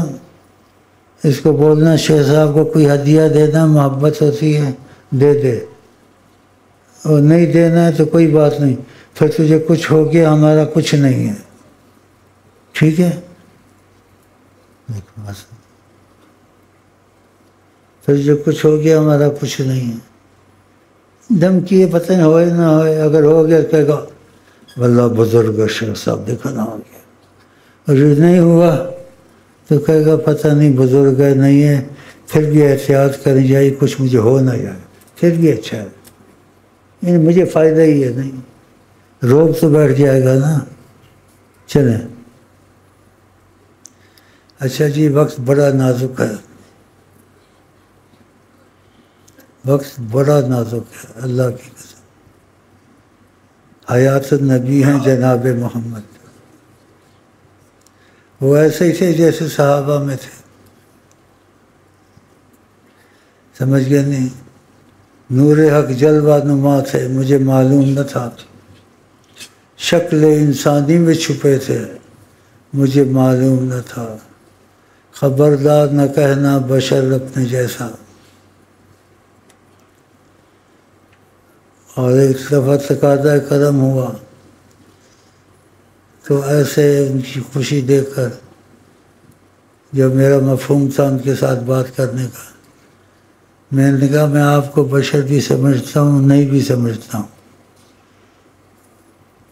اس کو بولنا شیخ صاحب کو کوئی ہدیہ دینا، محبت ہوتی ہے دے دے، اور نہیں دینا ہے تو کوئی بات نہیں، پھر تجھے کچھ ہو گیا ہمارا کچھ نہیں ہے، ٹھیک ہے، پھر جو کچھ ہو گیا ہمارا کچھ نہیں ہے، دھمکی ہے پتہ نہیں ہوئے نہ ہوئے، اگر ہو گیا کہے گا واللہ بزرگ شیخ صاحب دیکھا نہ ہو گیا، اور جو نہیں ہوا تو کہے گا پتہ نہیں بزرگ ہے نہیں ہے، پھر بھی احتیاط کرنی چاہیے کچھ مجھے ہو نہ جائے، پھر بھی اچھا ہے، یعنی مجھے فائدہ ہی ہے نہیں، روب تو بیٹھ جائے گا نا، چلیں۔ اچھا جی، وقت بڑا نازک ہے، وقت بڑا نازک ہے، اللہ کی قسم، حیات النبی ہیں جناب محمد، وہ ایسے ہی تھے جیسے صحابہ میں تھے، سمجھ گئے نہیں، نور حق جلوہ نما تھے، مجھے معلوم نہ تھا، شکل انسانی میں چھپے تھے، مجھے معلوم نہ تھا، خبردار نہ کہنا بشر اپنے جیسا، اور ایک دفعہ تقاضۂ کرم ہوا تو ایسے ان کی خوشی دیکھ کر، جب میرا مفہوم تھا ان کے ساتھ بات کرنے کا، میں نے کہا میں آپ کو بشر بھی سمجھتا ہوں نہیں بھی سمجھتا ہوں،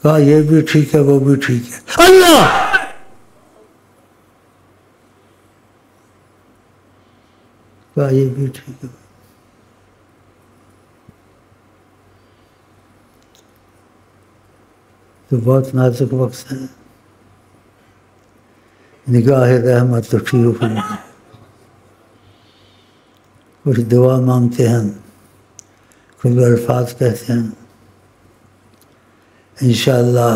کہا یہ بھی ٹھیک ہے وہ بھی ٹھیک ہے، اللہ کہا یہ بھی ٹھیک ہے، تو بہت نازک وقت ہے، نگاہ رحمت اٹھی ہوئی، کچھ دعا مانگتے ہیں، کچھ الفاظ کہتے ہیں، انشاءاللہ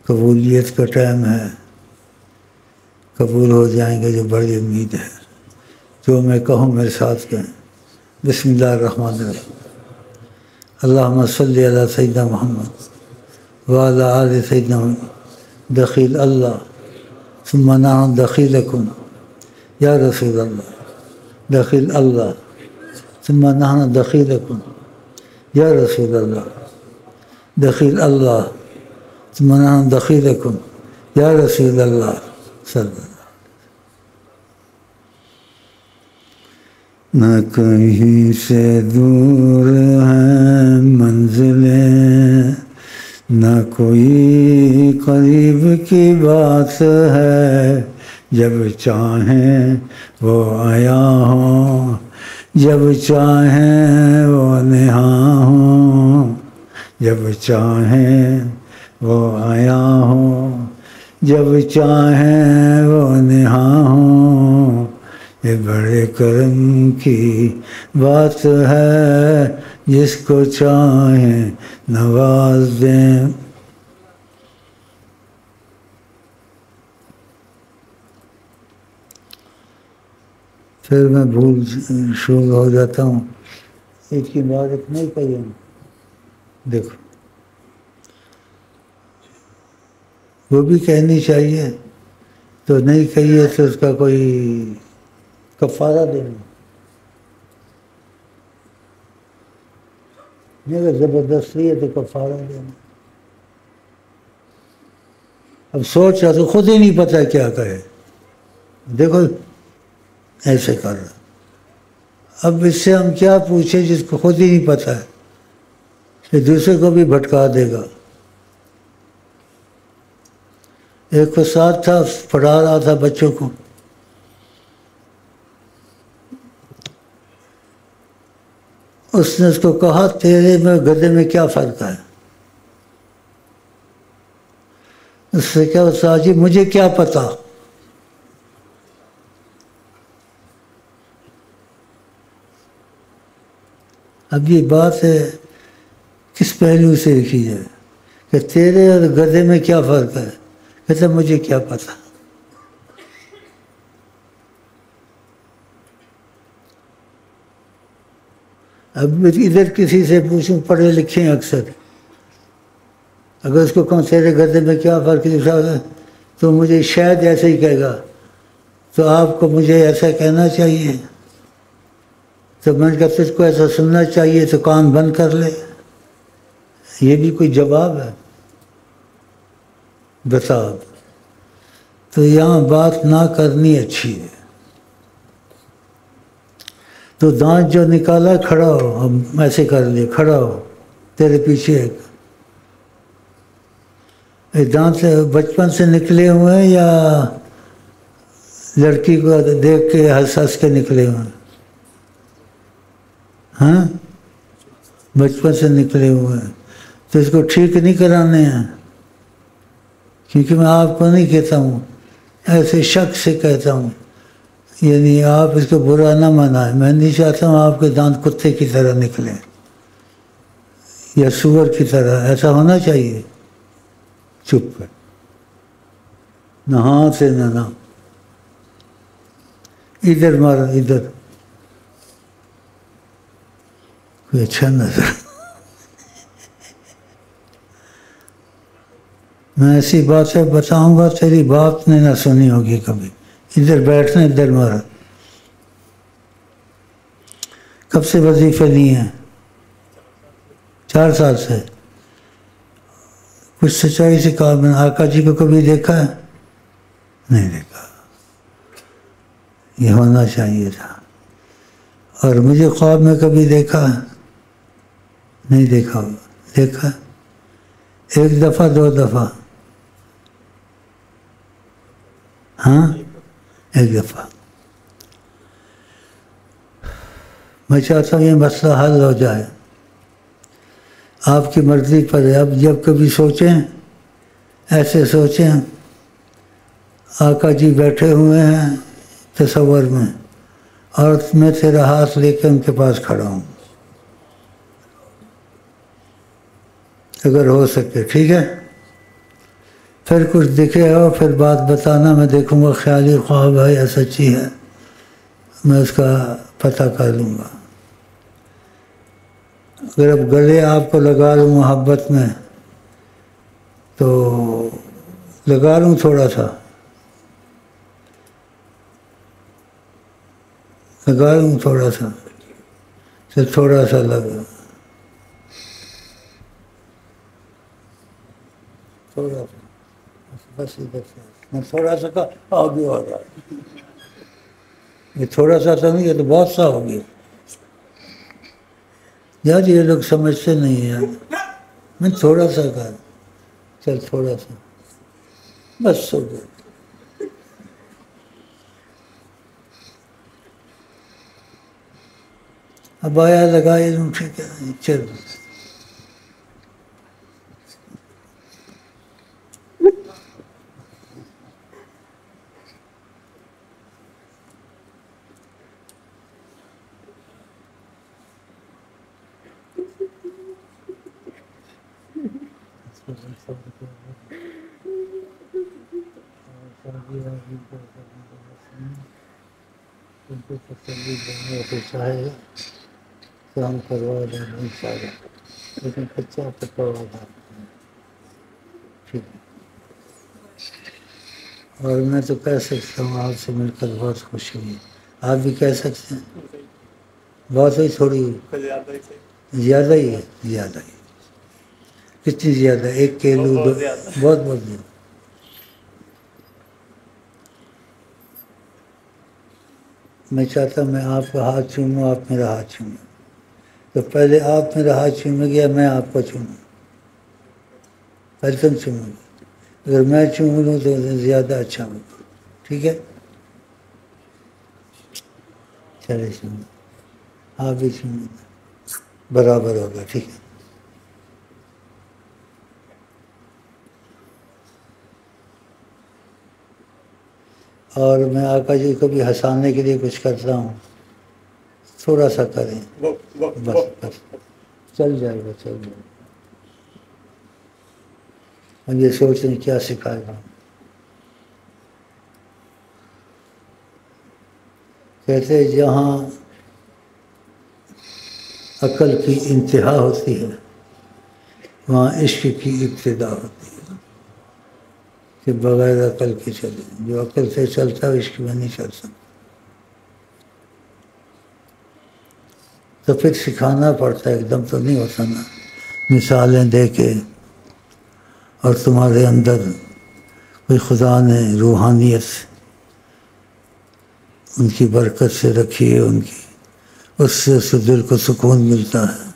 قبولیت کا ٹائم ہے، قبول ہو جائیں گے، جو بڑی امید ہے، جو میں کہوں میرے ساتھ کہیں، بسم اللہ الرحمن الرحیم، اللہم صلی علی سیدنا محمد وعلی آل سیدنا محمد، دخیل اللہ ثم نحن دخیلکم یا رسول اللہ، دخیل اللہ ثم نحن دخیلکم یا رسول اللہ، دخیل اللہ ثم نحن دخیلکم یا رسول اللہ صلی اللہ علیہ وسلم۔ نہ کہیں سے دور ہیں منزلیں، نہ کوئی قریب کی بات ہے، جب چاہیں وہ آیا ہوں، جب چاہیں وہ نہاں ہوں، جب چاہیں وہ آیا ہوں، جب چاہیں وہ نہاں ہوں، یہ بڑے کرم کی بات ہے، جس کو چاہیں نواز دیں۔ پھر میں بھول شول ہو جاتا ہوں، ایک کی بات نہیں کہی ہوں۔ دیکھو وہ بھی کہنی چاہیے، تو نہیں کہیے تو اس کا کوئی کفارہ دینا، اگر زبردستی ہے تو کفارہ دینا۔ اب سوچ رہا تو خود ہی نہیں پتا کیا کہے، دیکھو ایسے کر رہا، اب اس سے ہم کیا پوچھیں جس کو خود ہی نہیں پتا ہے، کہ دوسرے کو بھی بھٹکا دے گا۔ ایک کو ساتھ تھا، پڑھا رہا تھا بچوں کو، اس نے اس کو کہا تیرے میں گدھے میں کیا فرق ہے؟ اس سے کیا استاد جی مجھے کیا پتا۔ اب یہ بات ہے کس پہلو سے لکھی جائے کہ تیرے اور گدھے میں کیا فرق ہے؟ کہتا مجھے کیا پتا۔ اب ادھر کسی سے پوچھوں پڑھے لکھے ہیں اکثر، اگر اس کو کہوں تیرے گدھے میں کیا فرق ہے تو مجھے شاید ایسے ہی کہے گا، تو آپ کو مجھے ایسا کہنا چاہیے، تو میں نے کہا تجھ کو ایسا سننا چاہیے تو کان بند کر لے۔ یہ بھی کوئی جواب ہے؟ بتا۔ تو یہاں بات نہ کرنی اچھی ہے۔ تو دانت جو نکالا کھڑا ہو، ہم ایسے کر لیے کھڑا ہو، تیرے پیچھے ایک دانت بچپن سے نکلے ہوئے ہیں یا لڑکی کو دیکھ کے ہنس ہنس کے نکلے ہوئے ہیں؟ ہاں بچپن سے نکلے ہوئے ہیں، تو اس کو ٹھیک نہیں کرانے ہیں، کیونکہ میں آپ کو نہیں کہتا ہوں، ایسے شک سے کہتا ہوں، یعنی آپ اس کو برا نہ منائیں، میں نہیں چاہتا ہوں آپ کے دانت کتے کی طرح نکلیں یا سور کی طرح، ایسا ہونا چاہیے۔ چپ کر، نہ ہاں سے نہ ادھر مارا، ادھر کوئی اچھا نظر۔ میں ایسی باتیں بتاؤں گا تیری بات نے نہ سنی ہوگی کبھی۔ ادھر بیٹھنا، ادھر مارا۔ کب سے وظیفے نہیں ہیں؟ 4 سال سے۔ کچھ سچائی سے کہا، میں نے آقا جی کو کبھی دیکھا ہے؟ نہیں دیکھا۔ یہ ہونا چاہیے تھا۔ اور مجھے خواب میں کبھی دیکھا؟ نہیں دیکھا۔ دیکھا 1 دفعہ 2 دفعہ؟ ہاں 1 دفعہ۔ میں چاہتا ہوں یہ مسئلہ حل ہو جائے، آپ کی مرضی پر ہے۔ اب جب کبھی سوچیں، ایسے سوچیں آقا جی بیٹھے ہوئے ہیں تصور میں، اور میں تیرا ہاتھ لے کے ان کے پاس کھڑا ہوں، اگر ہو سکے ٹھیک ہے۔ پھر کچھ دکھے ہو پھر بات بتانا، میں دیکھوں گا خیالی خواب ہے یا سچی ہے، میں اس کا پتہ کر لوں گا۔ اگر اب گلے آپ کو لگا لوں محبت میں تو لگا لوں تھوڑا سا، لگا لوں تھوڑا سا، پھر تھوڑا سا لگا، تھوڑا سا بس ادھر سے میں تھوڑا سا کا آگے ہو رہا ہے، یہ تھوڑا سا تو نہیں، یہ تو بہت سا ہو گیا یار، یہ لوگ سمجھتے نہیں ہیں یار، میں تھوڑا سا کہا، چل تھوڑا سا بس ہو گیا۔ اب آیا لگائے ٹھیک ہے چل۔ تسلی دینے سے چاہے کام کروا دینا انشاءاللہ۔ لیکن کچا پکا ہوا تھا ٹھیک ہے۔ اور میں تو کہہ سکتا ہوں آپ سے مل کر بہت خوشی ہوئی، آپ بھی کہہ سکتے ہیں بہت ہی تھوڑی زیادہ ہی ہے، زیادہ ہی کتنی زیادہ، 1 کلو بہت بہت زیادہ۔ میں چاہتا ہوں میں آپ کا ہاتھ چوموں، آپ میرا ہاتھ چومیں، تو پہلے آپ میرا ہاتھ چومیں گے یا میں آپ کا چوموں؟ پہلے تم چومو گے، اگر میں چوم لوں تو زیادہ اچھا ہوگا، ٹھیک ہے؟ چلے چومو، آپ بھی چومیں، برابر ہوگا، ٹھیک ہے؟ اور میں آقا جی کو بھی ہنسانے کے لیے کچھ کرتا ہوں، تھوڑا سا کریں، بس بس چل جائے گا، چل جائے گا۔ ہم یہ سوچ رہے ہیں کیا سکھائے گا، کہتے جہاں عقل کی انتہا ہوتی ہے وہاں عشق کی ابتدا ہوتی ہے، کہ بغیر عقل کے چلے، جو عقل سے چلتا ہے عشق میں نہیں چل سکتا، تو پھر سکھانا پڑتا ہے، ایک دم تو نہیں ہوتا نا، مثالیں دے کے، اور تمہارے اندر کوئی خدا نے روحانیت ان کی برکت سے رکھی ہے، ان کی اس سے دل کو سکون ملتا ہے،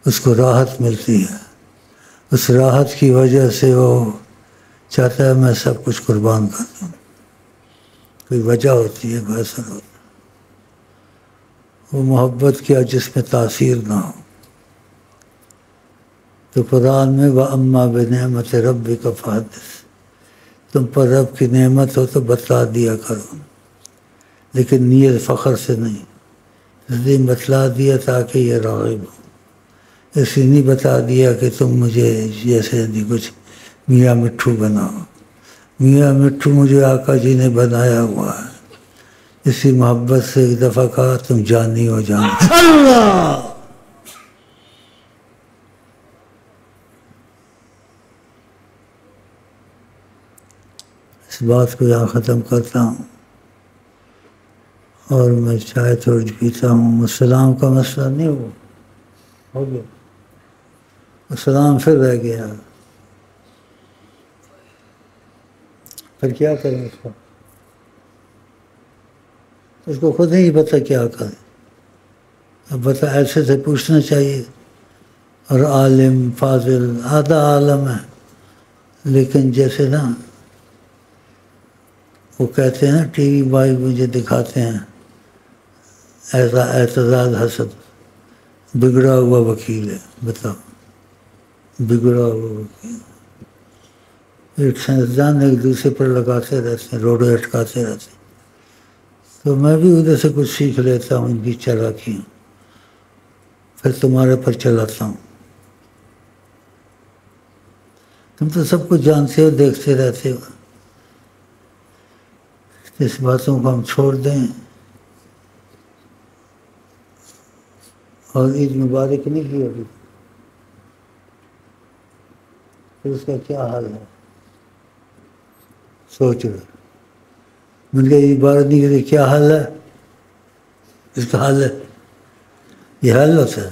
اس کو راحت ملتی ہے، اس راحت کی وجہ سے وہ چاہتا ہے میں سب کچھ قربان کر دوں، کوئی وجہ ہوتی ہے، کوئی اثر ہوتا ہے، وہ محبت کیا جس میں تاثیر نہ ہو۔ تو قرآن میں وَأَمَّا بِنِعْمَتِ رَبِّكَ فَحَدِّثْ، تم پر رب کی نعمت ہو تو بتلا دیا کرو، لیکن نیت فخر سے نہیں، اس لیے بتلا دیا تاکہ یہ راغب ہو، ایسے نہیں بتا دیا کہ تم مجھے جیسے کچھ میاں مٹھو بناؤ، میاں مٹھو مجھے آقا جی نے بنایا ہوا ہے، اسی محبت سے ایک دفعہ کہا تم جانی ہو جانی اللہ۔ اس بات کو یہاں ختم کرتا ہوں، اور میں چائے تھوڑی پیتا ہوں۔ السلام کا مسئلہ نہیں ہو گیا، السلام پھر رہ گیا، پھر کیا کریں اس کو خود نہیں پتہ کیا کریں، اب بتا ایسے سے پوچھنا چاہیے، اور عالم فاضل آدھا عالم ہے، لیکن جیسے نا وہ کہتے ہیں نا ٹی وی بھائی مجھے دکھاتے ہیں ایسا اعتزاز حسد، بگڑا ہوا وکیل ہے، بتاؤ بگڑا ہوا وکیل، ایک سائنسدان ایک دوسرے پر لگاتے رہتے ہیں، روڈیں اٹکاتے رہتے ہیں، تو میں بھی ادھر سے کچھ سیکھ لیتا ہوں ان کی چالاکیاں، پھر تمہارے پر چلاتا ہوں، تم تو سب کچھ جانتے ہو، دیکھتے رہتے ہو، اس باتوں کو ہم چھوڑ دیں، اور عید مبارک نہیں کی ابھی، پھر اس کا کیا حال ہے سوچ رہے، من کے عید مبارک نہیں کی کیا حال ہے، اس کا حل ہے، یہ حل ہوتا ہے،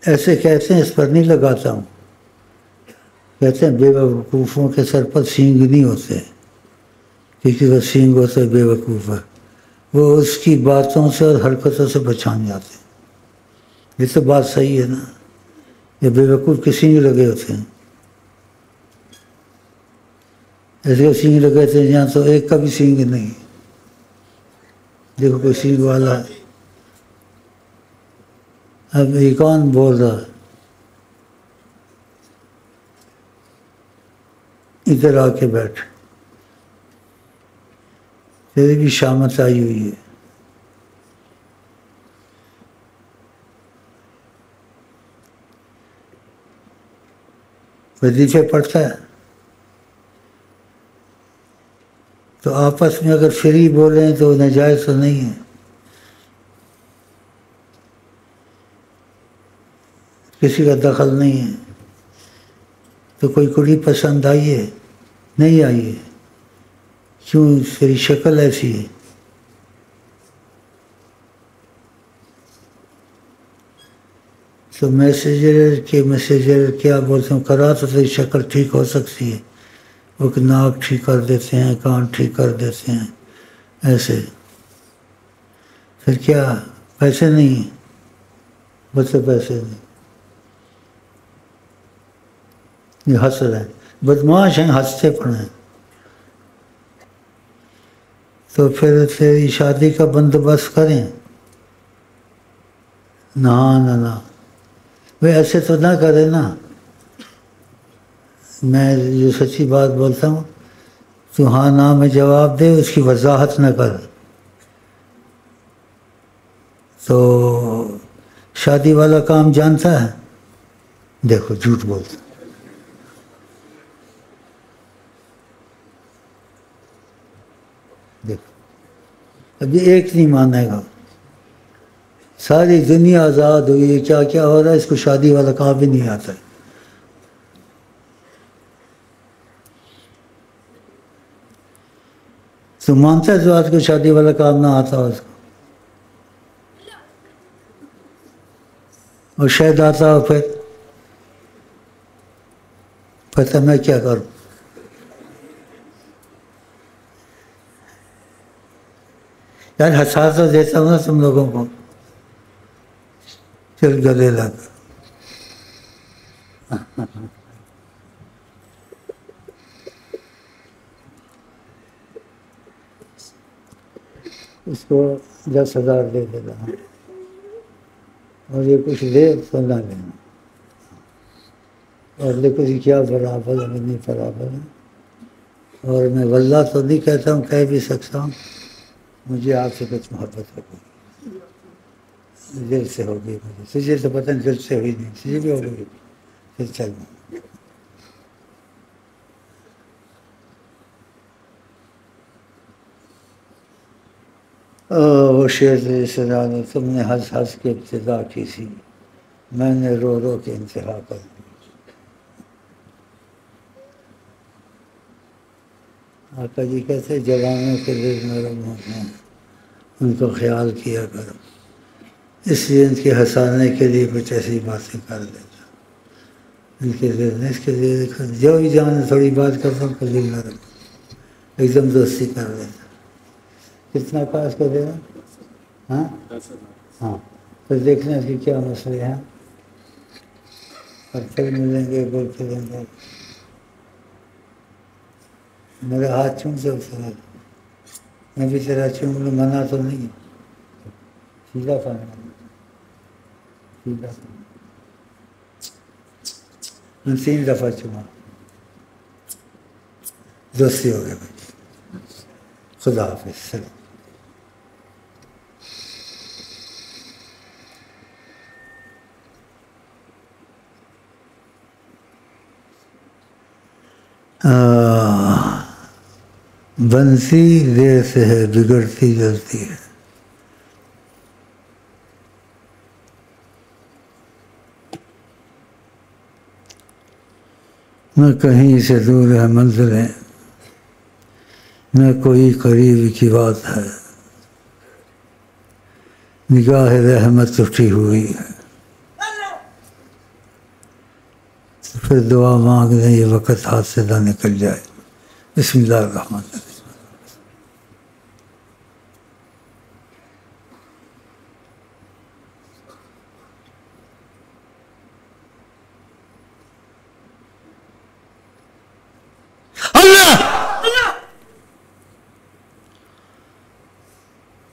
ایسے کہتے ہیں، اس پر نہیں لگاتا ہوں، کہتے ہیں بے وقوفوں کے سر پر سینگ نہیں ہوتے، کسی کا سینگ ہوتا ہے بے وقوف ہے، وہ اس کی باتوں سے اور حرکتوں سے پہچان جاتے ہیں، یہ تو بات صحیح ہے نا، یہ بے وقوف کے سینگ لگے ہوتے ہیں، ایسے سینگ لگے تھے جہاں تو ایک کا بھی سینگ نہیں، دیکھو کوئی سینگ والا ہے، اب یہ کون بول رہا ہے، ادھر آ کے بیٹھ، تیری بھی شامت آئی ہوئی ہے، وظیفے پڑھتا ہے، تو آپس میں اگر فری بولیں تو ناجائز تو نہیں ہے. کسی کا دخل نہیں ہے. تو کوئی کڑی پسند آئی ہے؟ نہیں آئی ہے. کیوں؟ تیری شکل ایسی ہے. تو میسیجر کیا بولتے ہیں کرا تو تیری شکل ٹھیک ہو سکتی ہے. وہ کہ ناک ٹھیک کر دیتے ہیں، کان ٹھیک کر دیتے ہیں ایسے. پھر کیا پیسے نہیں ہیں؟ بچے پیسے نہیں. یہ ہنس رہے ہیں، بدماش ہیں، ہنستے پڑے ہیں. تو پھر تیری شادی کا بندوبست کریں. نہ وہ ایسے تو نہ کرے نا. میں جو سچی بات بولتا ہوں تو ہاں نہ میں جواب دے، اس کی وضاحت نہ کر. تو شادی والا کام جانتا ہے؟ دیکھو جھوٹ بولتا. دیکھو ابھی ایک نہیں مانے گا. ساری دنیا آزاد ہوئی ہے، کیا کیا ہو رہا ہے، اس کو شادی والا کام بھی نہیں آتا ہے. تو مانتا ہے تو آج کو شادی والا کام نہ آتا اس کو، اور شاید آتا ہو پھر پتہ میں کیا کروں. یار ہنسا تو دیتا ہوں نا تم لوگوں کو. چل گلے لگ. اس کو 10,000 دے دینا اور یہ کچھ دے تو نہ لینا. اور دیکھو جی کیا برابر ہے نہیں برابر ہے. اور میں واللہ تو نہیں کہتا ہوں، کہہ بھی سکتا ہوں مجھے آپ سے کچھ محبت ہوگی، دل سے ہوگی. مجھے تجھے تو پتہ نہیں دل سے ہوئی نہیں، تجھے بھی ہوگی. پھر چلنا. وہ شعر سنا نے تم نے ہنس ہنس کے ابتدا کی تھی، میں نے رو رو کے انتہا کر دی. آقا جی کہتے جوانوں کے دل نرم ہوتے ہیں، ان کو خیال کیا کرو. اس لیے ان کے ہنسانے کے لیے کچھ ایسی باتیں کر دیتا. ان کے دل اس کے لیے جو بھی جان تھوڑی بات کرتا ہوں دل نرم، ایک دم دوستی کر دیتا. کتنا پاس کر دینا؟ ہاں ہاں. پھر دیکھنا کہ کیا مسئلے ہیں، اور پھر ملیں گے بولتے رہیں گے. میرا ہاتھ چوم سے اترا، میں بھی تیرا چوم لوں، منع تو نہیں. سیدھا کرنا، سیدھا کرنا. 3 دفعہ چوما، دوستی ہو گئے بھائی. خدا حافظ. سلام. بنسی دیر سے ہے، بگڑتی جلتی ہے. نہ کہیں سے دور ہے منزلیں، نہ کوئی قریب کی بات ہے. نگاہ رحمت اٹھی ہوئی ہے. پھر دعا مانگ لیں یہ وقت ہاتھ سے نہ نکل جائے. بسم اللہ الرحمن الرحیم.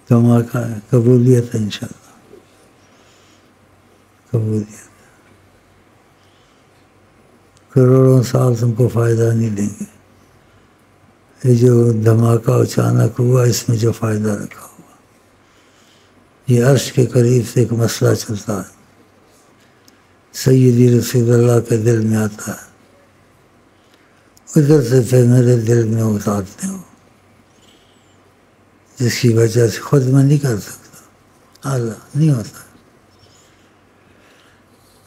دھماکہ ہے، قبولیت ہے انشاءاللہ، قبولیت. کروڑوں سال تم کو فائدہ نہیں دیں گے. یہ جو دھماکہ اچانک ہوا اس میں جو فائدہ رکھا ہوا، یہ عرش کے قریب سے ایک مسئلہ چلتا ہے، سیدی رسول اللہ کے دل میں آتا ہے، ادھر سے پھر میرے دل میں اتارتے ہو. جس کی وجہ سے خود میں نہیں کر سکتا، اعلیٰ نہیں ہوتا۔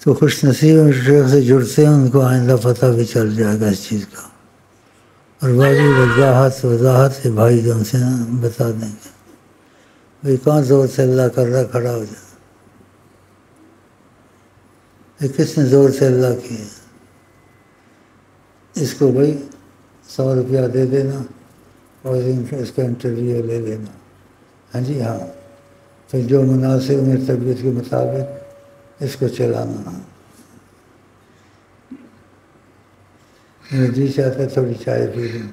تو خوش نصیب شیخ سے جڑتے ہیں، ان کو آئندہ پتہ بھی چل جائے گا اس چیز کا، اور بڑی وضاحت سے بھائی جان سے بتا دیں گے بھائی کہاں زور سے اللہ کر رہا، کھڑا ہو جائے، کس نے زور سے اللہ کیا؟ اس کو بھائی 100 روپیہ دے دینا اور اس کا انٹرویو لے لینا، ہاں جی ہاں، پھر جو مناسب میری طبیعت کے مطابق اس کو چلانا۔ میرا جی چاہتا ہے تھوڑی چائے پی لوں،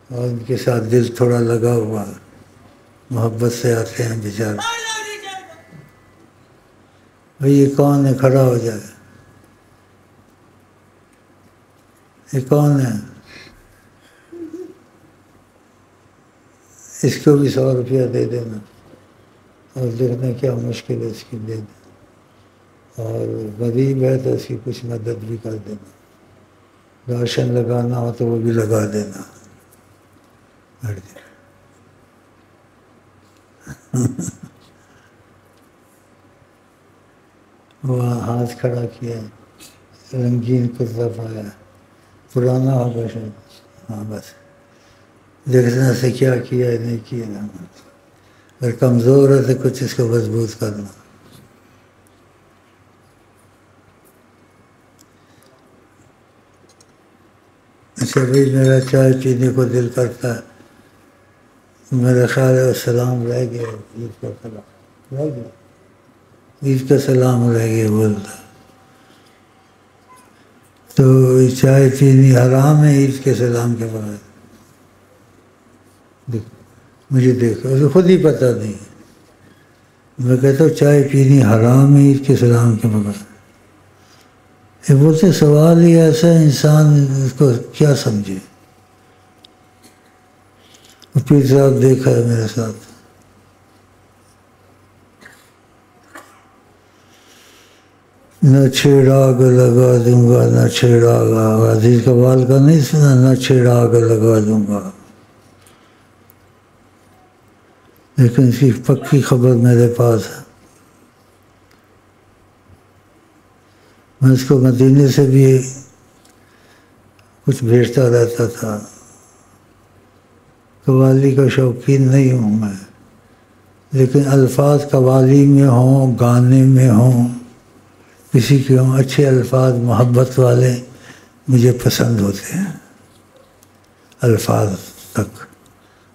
اور ان کے ساتھ دل تھوڑا لگا ہوا، محبت سے آتے ہیں بیچارے۔ بھائی یہ کون ہے، کھڑا ہو جائے، یہ کون ہے؟ اس کو بھی 100 روپیہ دے دینا اور دیکھنا کیا مشکل ہے اس کی دے دیں، اور غریب ہے تو اس کی کچھ مدد بھی کر دینا، راشن لگانا ہو تو وہ بھی لگا دینا۔ وہاں ہاتھ کھڑا کیا، رنگین کرتا پایا، پرانا ہوگا شاید، ہاں بس دیکھنا سے کیا کیا ہے نہیں کیا، اگر کمزور ہے تو کچھ اس کو مضبوط کرنا۔ اچھا بھائی میرا چائے پینے کو دل کرتا ہے، میرا خیال ہے سلام رہ گیا، عید کا سلام رہ گیا، عید کا سلام رہ گیا بولتا، تو چائے پینی حرام ہے عید کے سلام کے بعد؟ مجھے دیکھو خود ہی پتہ نہیں، میں کہتا ہوں چائے پینی حرام ہے عید کے سلام کے بغیر۔ یہ بولتے سوال ہی ایسا ہے، انسان اس کو کیا سمجھے۔ پیر صاحب دیکھا ہے میرے ساتھ، نہ چھیڑا آگ لگا دوں گا، نہ چھیڑا گا، عزیز قبال کا نہیں سنا، نہ چھیڑا آگ لگا دوں گا، لیکن اس کی پکی خبر میرے پاس ہے۔ میں اس کو مدینے سے بھی کچھ بھیجتا رہتا تھا، قوالی کا شوقین نہیں ہوں میں، لیکن الفاظ قوالی میں ہوں، گانے میں ہوں، کسی کے ہوں، اچھے الفاظ محبت والے مجھے پسند ہوتے ہیں، الفاظ تک،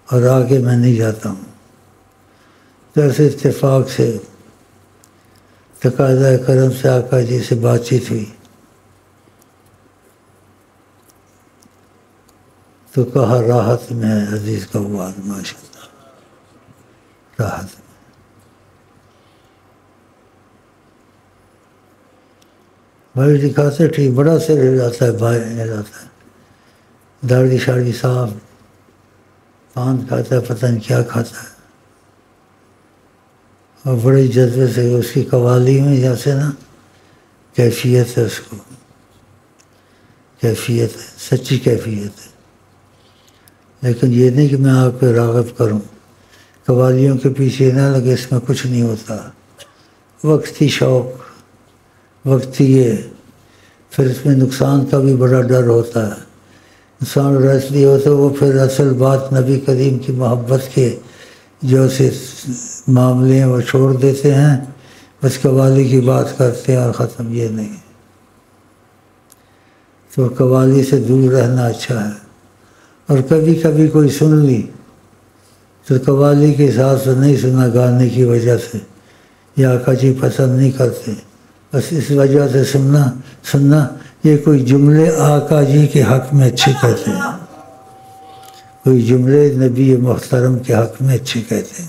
اور آگے میں نہیں جاتا ہوں۔ تو ایسے اتفاق سے تقاضۂ کرم سے آقا جی سے بات چیت ہوئی، تو کہا راحت میں ہے عزیز کا وال، ماشاء اللہ راحت میں۔ بھائی دکھاتے ٹھیک، بڑا سر ہلاتا ہے، بھائی ہلاتا ہے، داڑھی شاڑی صاف، پان کھاتا ہے، پتہ نہیں کیا کھاتا ہے، اور بڑے جذبے سے اس کی قوالی میں جیسے نا کیفیت ہے، اس کو کیفیت ہے، سچی کیفیت ہے۔ لیکن یہ نہیں کہ میں آپ کو راغب کروں، قوالیوں کے پیچھے نہ لگے، اس میں کچھ نہیں ہوتا، وقتی شوق، وقتی یہ، پھر اس میں نقصان کا بھی بڑا ڈر ہوتا ہے، نقصان اس لیے ہوتا ہے وہ پھر اصل بات نبی کریم کی محبت کے جو سے معاملے ہیں وہ چھوڑ دیتے ہیں، بس قوالی کی بات کرتے ہیں اور ختم، یہ نہیں۔ تو قوالی سے دور رہنا اچھا ہے، اور کبھی کبھی کوئی سن لی تو قوالی کے حساب سے نہیں سنا، گانے کی وجہ سے، یا آقا جی پسند نہیں کرتے، بس اس وجہ سے سننا یہ کوئی جملے آقا جی کے حق میں اچھے کہتے ہیں، کوئی جملے نبی محترم کے حق میں اچھے کہتے ہیں۔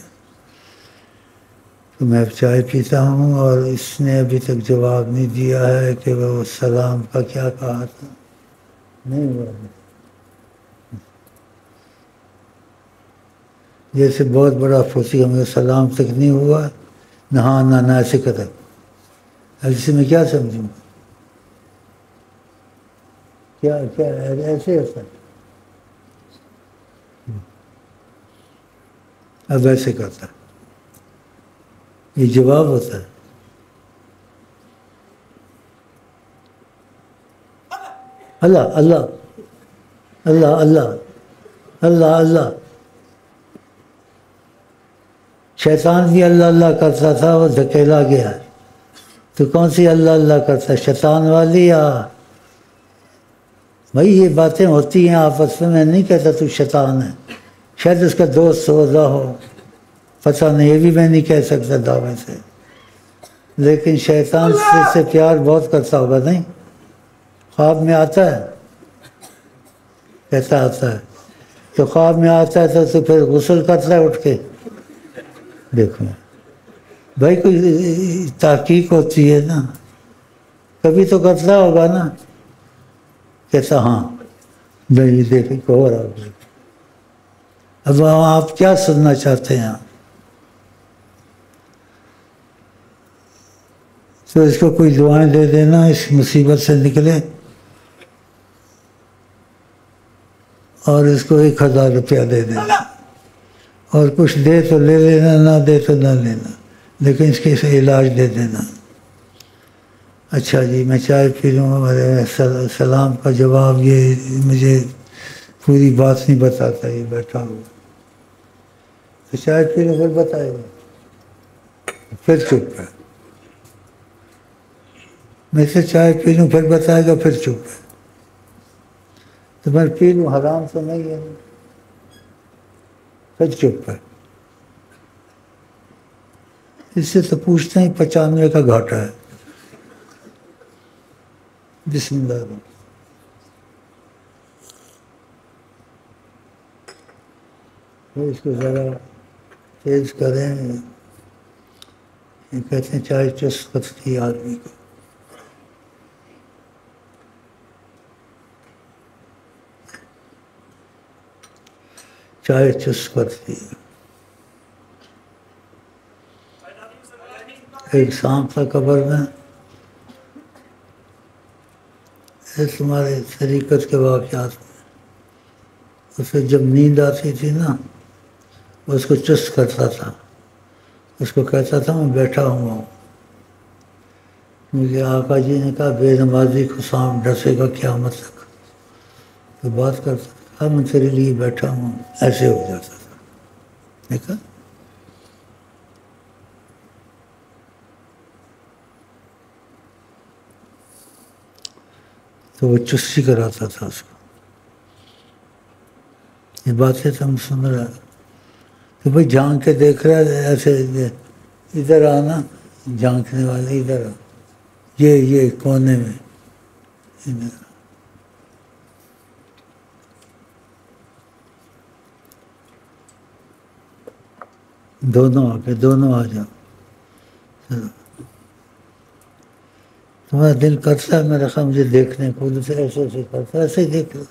تو میں چائے پیتا ہوں، اور اس نے ابھی تک جواب نہیں دیا ہے کہ وہ سلام کا کیا کہا تھا، نہیں ہوا، جیسے بہت بڑا پھوسی ہمیں سلام تک نہیں ہوا، نہا نہ ایسے قدر، اس میں کیا سمجھوں، کیا ایسے ہوتا ہے۔ اب ایسے کرتا ہے، یہ جواب ہوتا ہے. اللہ اللہ اللہ اللہ اللہ اللہ. شیطان بھی اللہ اللہ کرتا تھا، وہ دھکیلا گیا. تو کون سی اللہ اللہ کرتا ہے، شیطان والی یا بھائی؟ یہ باتیں ہوتی ہیں آپس میں نہیں کہتا تو شیطان ہے، شاید اس کا دوست ہوتا ہو، پتہ نہیں، یہ بھی میں نہیں کہہ سکتا دعوے سے. لیکن شیطان سے پیار بہت کرتا ہوگا، نہیں؟ خواب میں آتا ہے، کہتا آتا ہے. تو خواب میں آتا ہے تو پھر غسل کرتا ہے اٹھ کے. دیکھو بھائی، کوئی تحقیق ہوتی ہے نا، کبھی تو کرتا ہوگا نا. کہتا ہاں نہیں، دیکھیں کو رہا. اب آپ کیا سننا چاہتے ہیں؟ تو اس کو کوئی دعائیں دے دینا، اس مصیبت سے نکلے، اور اس کو 1000 روپیہ دے دینا، اور کچھ دے تو لے لینا، نہ دے تو نہ لینا، لیکن اس کے علاج دے دینا. اچھا جی، میں چائے پی لوں. میرے سلام کا جواب یہ مجھے پوری بات نہیں بتاتا، یہ بیٹھا ہوں. تو چائے پی لوں پھر بتائے گا، پھر چپ ہے. میں سے چائے پی لوں پھر بتائے گا، پھر چپ ہے. تو میں پی لوں، حرام تو نہیں ہے، پھر چپ ہے. اس سے تو پوچھتے ہیں 95 کا گھاٹا ہے. بسم اللہ الرحمن. اس کو ذرا تیز کریں. یہ کہتے ہیں چائے چست کرتی آدمی کو. چائے چست کرتی ہے. ایک سانپ تھا قبر میں. تمہارے طریقت کے واقعات میں اسے جب نیند آتی تھی نا، اس کو چست کرتا تھا. اس کو کہتا تھا میں بیٹھا ہوا ہوں. مجھے آقا جی نے کہا بے نمازی کو سانپ ڈسے گا قیامت تک. تو بات کرتا تھا میں تیرے لیے بیٹھا ہوں، ایسے ہو جاتا تھا. دیکھا؟ تو وہ چستی کراتا تھا اس کو. یہ باتیں تو ہم سن رہے ہیں. تو بھائی جھانک کے دیکھ رہا ہے ایسے، ادھر آنا، جھانکنے والے ادھر آ، یہ کونے میں ادھر. دونوں آ کے دونوں آ جاؤ. تمہارا دل کرتا ہے میرا خواہ مجھے دیکھنے کو، ایسے ایسے کرتا ہے، ایسے ہی دیکھ لو.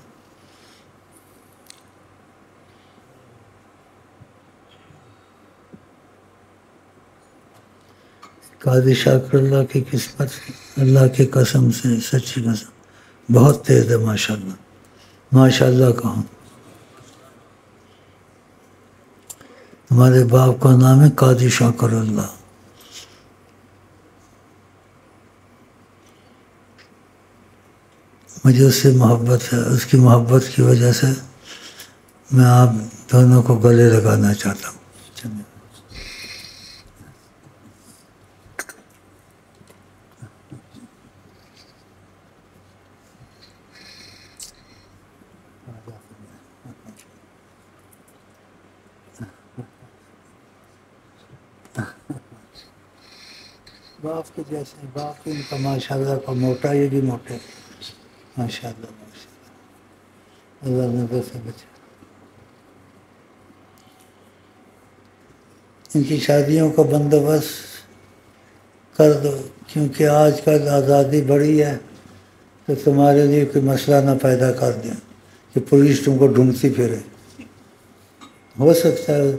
قاضی شاکر اللہ کی قسمت، اللہ کی قسم سے، سچی قسم بہت تیز ہے. ماشاءاللہ ماشاءاللہ کہوں. ہمارے باپ کا نام ہے قاضی شاکر اللہ. مجھے اس سے محبت ہے. اس کی محبت کی وجہ سے میں آپ دونوں کو گلے لگانا چاہتا ہوں. باپ کے جیسے، باپ ان کا ماشاء اللہ کا موٹا، یہ بھی موٹے، ماشاء اللہ ماشاء اللہ. اللہ نے بس بچا. ان کی شادیوں کا بندوبست کر دو، کیونکہ آج کل آزادی بڑی ہے. تو تمہارے لیے کوئی مسئلہ نہ پیدا کر دیں کہ پولیس تم کو ڈھونڈتی پھرے. ہو سکتا ہے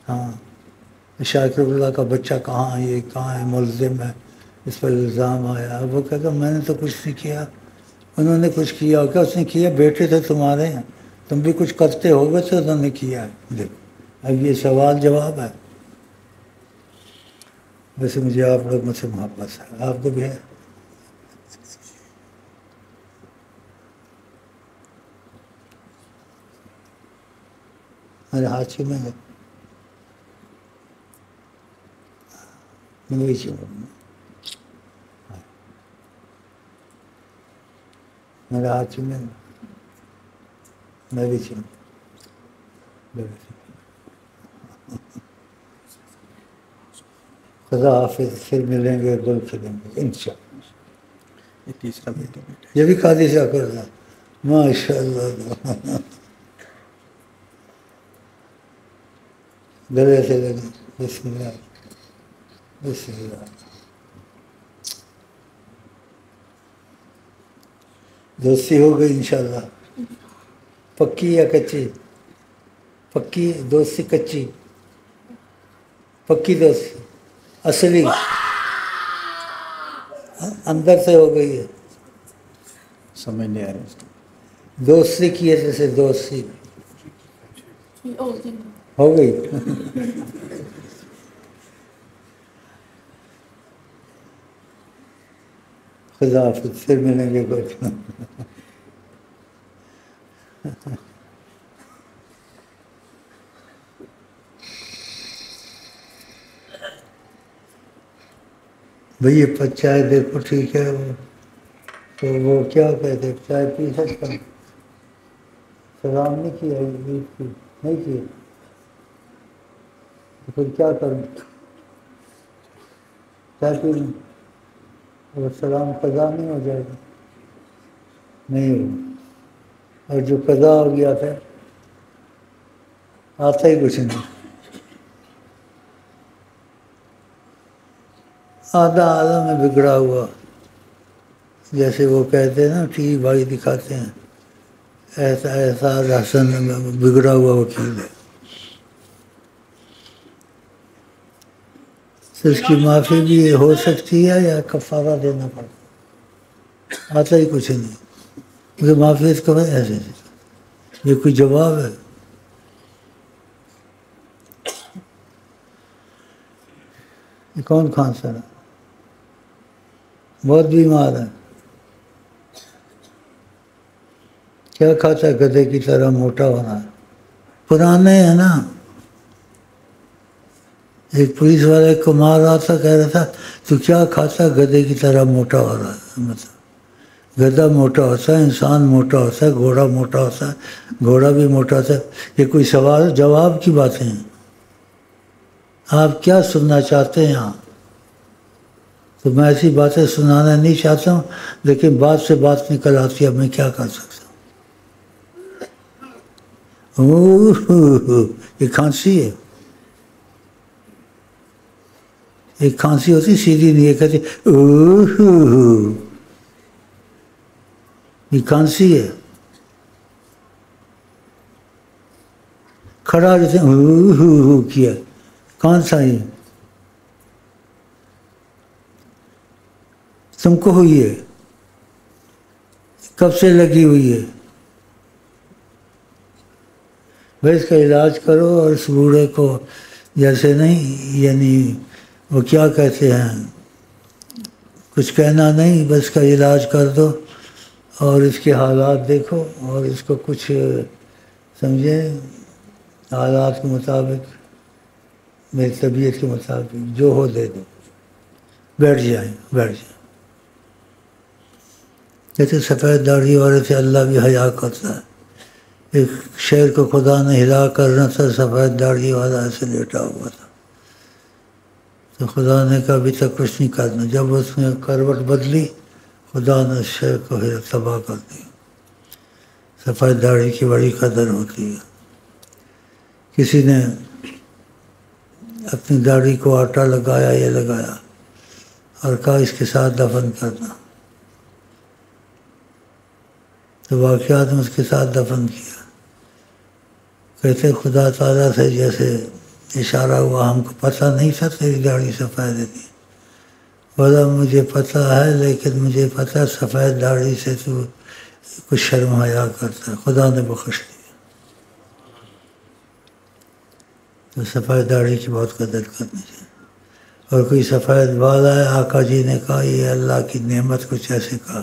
ہاں شاکر اللہ کا بچہ کہاں ہے، یہ کہاں ہے، ملزم ہے، اس پر الزام آیا. اب وہ کہتا میں نے تو کچھ نہیں کیا. انہوں نے کچھ کیا کیا؟ اس نے کیا، بیٹے تھے تمہارے، تم بھی کچھ کرتے ہو گے تو انہوں نے کیا ہے. دیکھو اب یہ سوال جواب ہے. ویسے مجھے آپ لوگ مجھ سے محبت ہے، آپ کو بھی ہے. میرے ہاتھ میں ہے میرے ہاتھ میں میں بھی چاہوں. خدا حافظ، پھر ملیں گے، گل کھلیں گے انشاءاللہ. یہ تیسرا بیٹا یہ بھی قاضی شاہ کر رہا. ماشاء اللہ. گلے سے لگے. بسم اللہ بسم اللہ. دوستی ہو گئی انشاءاللہ. پکی یا کچی؟ پکی دوستی، کچی پکی دوستی اصلی اندر سے ہو گئی ہے. سمجھ نہیں آ رہا اس کو. دوستی کی ہے جیسے دوستی ہو گئی. خدا حافظ، پھر ملیں گے کچھ. بھئی یہ چائے دیکھو ٹھیک ہے. تو وہ کیا کہتے چائے پی سکتا ہوں. سلام نہیں کیا عید کی نہیں کیا تو پھر کیا کروں؟ چائے پی لوں اور سلام قضا نہیں ہو جائے گا؟ نہیں ہوگا. اور جو قضا ہو گیا پھر آتا ہی کچھ نہیں. آدھا عالم میں بگڑا ہوا، جیسے وہ کہتے ہیں نا ٹی وی بھائی دکھاتے ہیں، ایسا ایسا حسن بگڑا ہوا وکیل ہے. تو اس کی معافی بھی ہو سکتی ہے یا کفارہ دینا پڑتا؟ آتا ہی کچھ نہیں. مجھے معافی اس کا ایسے یہ کوئی جواب ہے؟ یہ کون کھانسا ہے؟ بہت بیمار ہے. کیا کھاتا ہے؟ گدھے کی طرح موٹا ہونا ہے. پرانے ہیں نا. ایک پولیس والا ایک کو مار رہا تھا، کہہ رہا تھا تو کیا کھاتا ہے؟ گدھے کی طرح موٹا ہو رہا ہے. مطلب گدھا موٹا ہوتا ہے، انسان موٹا ہوتا ہے، گھوڑا موٹا ہوتا ہے، گھوڑا بھی موٹا ہوتا ہے. یہ کوئی سوال جواب کی باتیں ہیں؟ آپ کیا سننا چاہتے ہیں یہاں؟ تو میں ایسی باتیں سنانا نہیں چاہتا ہوں، لیکن بات سے بات نکل آتی ہے. میں کیا کر سکتا ہوں؟ یہ کھانسی ہے. ایک کھانسی ہوتی سیدھی نہیں، یہ کہتی یہ کھانسی ہے. کھڑا جیسے کیا. کون سا یہ تم کو ہوئی ہے؟ کب سے لگی ہوئی ہے؟ بھائی اس کا علاج کرو. اور اس بوڑھے کو جیسے نہیں، یعنی وہ کیا کہتے ہیں، کچھ کہنا نہیں، بس اس کا علاج کر دو. اور اس کے حالات دیکھو، اور اس کو کچھ سمجھے حالات کے مطابق، میری طبیعت کے مطابق جو ہو دے دو. بیٹھ جائیں. کہتے سفید داڑھی والے سے اللہ بھی حیا کرتا ہے. ایک شیر کو خدا نے ہلا کر نہ تھا، سفید داڑھی والا ایسے لیٹا ہوا تھا. تو خدا نے کہا ابھی تک کچھ نہیں کرنا. جب اس نے کروٹ بدلی، خدا نے شیر کو تباہ کر دی. سفید داڑھی کی بڑی قدر ہوتی ہے. کسی نے اپنی داڑھی کو آٹا لگایا، یہ لگایا اور کہا اس کے ساتھ دفن کرنا. تو واقعات میں اس کے ساتھ دفن کیا. کہتے خدا تعالیٰ سے جیسے اشارہ ہوا، ہم کو پتہ نہیں تھا تیری داڑھی سفید تھی. بولا مجھے پتہ ہے، لیکن مجھے پتہ سفید داڑھی سے تو کچھ شرم حیا کرتا ہے. خدا نے بخش دیا. تو سفید داڑھی کی بہت قدر کرنی چاہیے. اور کوئی سفید بال ہے، آقا جی نے کہا یہ اللہ کی نعمت کچھ ایسے کہا،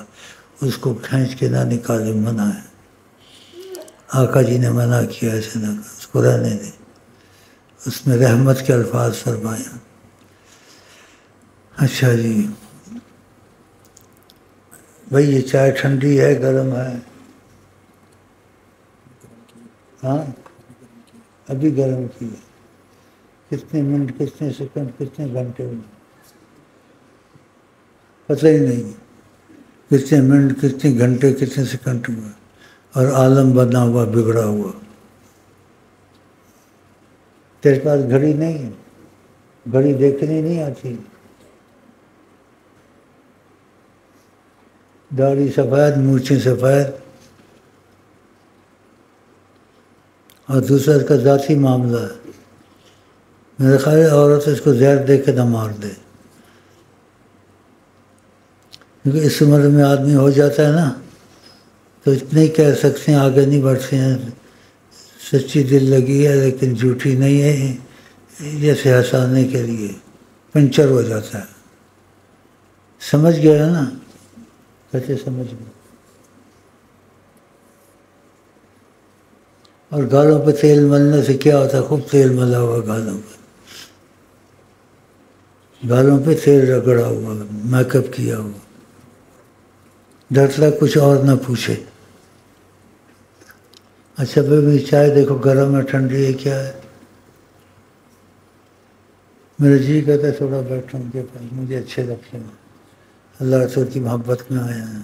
اس کو کھینچ کے نہ نکالے، منع ہے. آقا جی نے منع کیا، ایسے نہ کہا، اس کو رہنے دے. اس میں رحمت کے الفاظ فرمایا. اچھا جی بھائی، یہ چائے ٹھنڈی ہے گرم ہے؟ ہاں ابھی گرم کی ہے. کتنے منٹ، کتنے سیکنڈ، کتنے گھنٹے میں پتہ ہی نہیں. کتنے منٹ، کتنے گھنٹے، کتنے سیکنڈ میں. اور عالم بنا ہوا، بگڑا ہوا. تیرے پاس گھڑی نہیں ہے؟ گھڑی دیکھنی نہیں آتی؟ داڑھی سفید، مونچھیں سفید. اور دوسرا اس کا ذاتی معاملہ ہے. میرے خیال ہے عورت اس کو زہر دے کے نہ مار دے، کیونکہ اس عمر میں آدمی ہو جاتا ہے نا، تو اتنے ہی کہہ سکتے ہیں، آگے نہیں بڑھتے ہیں. سچی دل لگی ہے لیکن جھوٹی نہیں ہے، جیسے ہنسانے کے لیے پنچر ہو جاتا ہے. سمجھ گیا نا؟ کیسے سمجھ گیا؟ اور گالوں پہ تیل ملنے سے کیا ہوتا ہے؟ خوب تیل ملا ہوا گالوں پہ، گالوں پہ تیل رگڑا ہوا، میک اپ کیا ہوا. ڈرتا کچھ اور نہ پوچھے. اچھا بھائی چائے دیکھو گرم ہے ٹھنڈی ہے کیا ہے؟ میرا جی کہتا ہے تھوڑا بیٹھوں ان کے پاس، مجھے اچھے لگتے ہیں. اللہ رسول کی محبت میں آیا ہیں،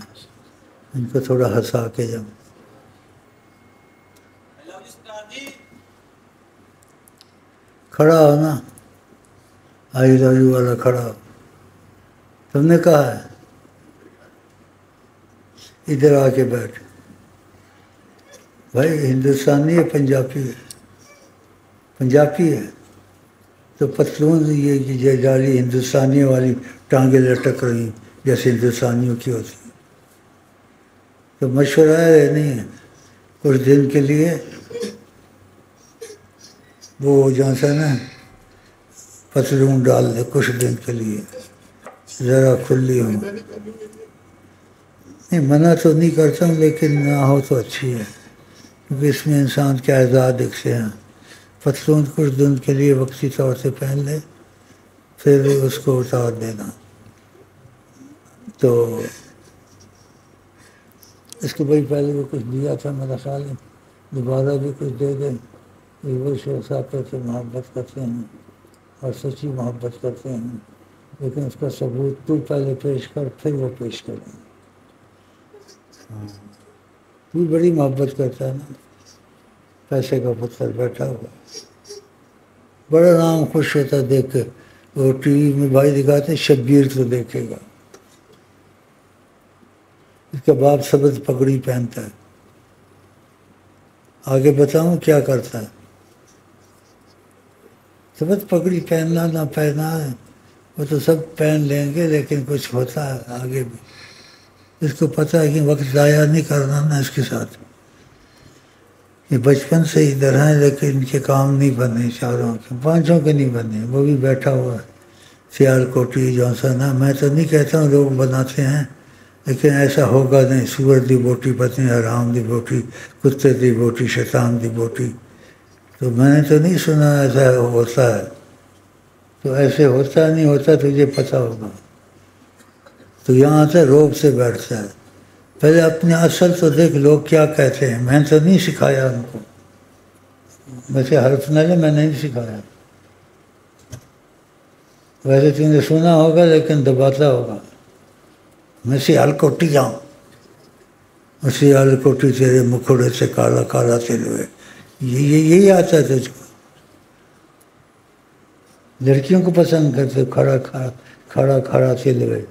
ان کو تھوڑا ہنسا کے جاؤں. کھڑا ہو نا، آئی لو یو والا کھڑا ہو. تم نے کہا ہے ادھر آ کے بیٹھ. بھائی ہندوستانی ہے پنجابی ہے؟ پنجابی ہے تو پتلون یہ جالی ہندوستانی والی ٹانگیں لٹک رہی جیسے ہندوستانیوں کی ہوتی ہیں. تو مشورہ ہے نہیں ہے کچھ دن کے لیے وہ جہاں سے نا پتلون ڈال دے کچھ دن کے لیے، ذرا کھلی ہوں. نہیں منع تو نہیں کرتا ہوں، لیکن نہ ہو تو اچھی ہے، کیونکہ اس میں انسان کے اعضاء دکھتے ہیں. پتلون کچھ دن کے لیے وقتی طور سے پہن لے، پھر اس کو اتار دینا. تو اس کے بھائی پہلے بھی کچھ دیا تھا میرا خیال ہے، دوبارہ بھی کچھ دے دیں. وہ شیخ صاحب سے محبت کرتے ہیں اور سچی محبت کرتے ہیں، لیکن اس کا ثبوت تو پہلے پیش کر، پھر وہ پیش کریں. تو بڑی محبت کرتا ہے نا، پیسے کا پتھر بیٹھا ہوا، بڑا نام خوش ہوتا ہے دیکھ کے. وہ ٹی وی میں بھائی دکھاتے ہیں شبیر تو دیکھے گا، اس کا باپ سبز پگڑی پہنتا ہے. آگے بتاؤں کیا کرتا ہے؟ سبز پگڑی پہننا نہ پہنا ہے وہ تو سب پہن لیں گے، لیکن کچھ ہوتا ہے آگے بھی. اس کو پتہ ہے کہ وقت ضائع نہیں کرنا نا اس کے ساتھ. یہ بچپن سے ادھر ہیں لیکن ان کے کام نہیں بنے، چاروں کے پانچوں کے نہیں بنے. وہ بھی بیٹھا ہوا ہے سیال کوٹی جونسن ہے. میں تو نہیں کہتا ہوں لوگ بناتے ہیں، لیکن ایسا ہوگا نہیں. سور دی بوٹی پتنی حرام دی بوٹی، کتے دی بوٹی شیطان دی بوٹی. تو میں نے تو نہیں سنا ایسا ہوتا ہے. تو ایسے ہوتا نہیں ہوتا تجھے پتہ ہوگا. تو یہاں سے روب سے بیٹھتا ہے. پہلے اپنے اصل تو دیکھ لوگ کیا کہتے ہیں. میں نے تو نہیں سکھایا ان کو، ویسے حرف نہ لے، میں نہیں سکھایا. ویسے تم نے سنا ہوگا لیکن دباتا ہوگا. میں سیال کوٹی جاؤں، سیال کوٹی تیرے مکھڑے سے کالا کالا تیل ہوئے. یہی آتا ہے تجھ کو. لڑکیوں کو پسند کرتے کھڑا کھڑا کھڑا کھڑا تیل ہوئے،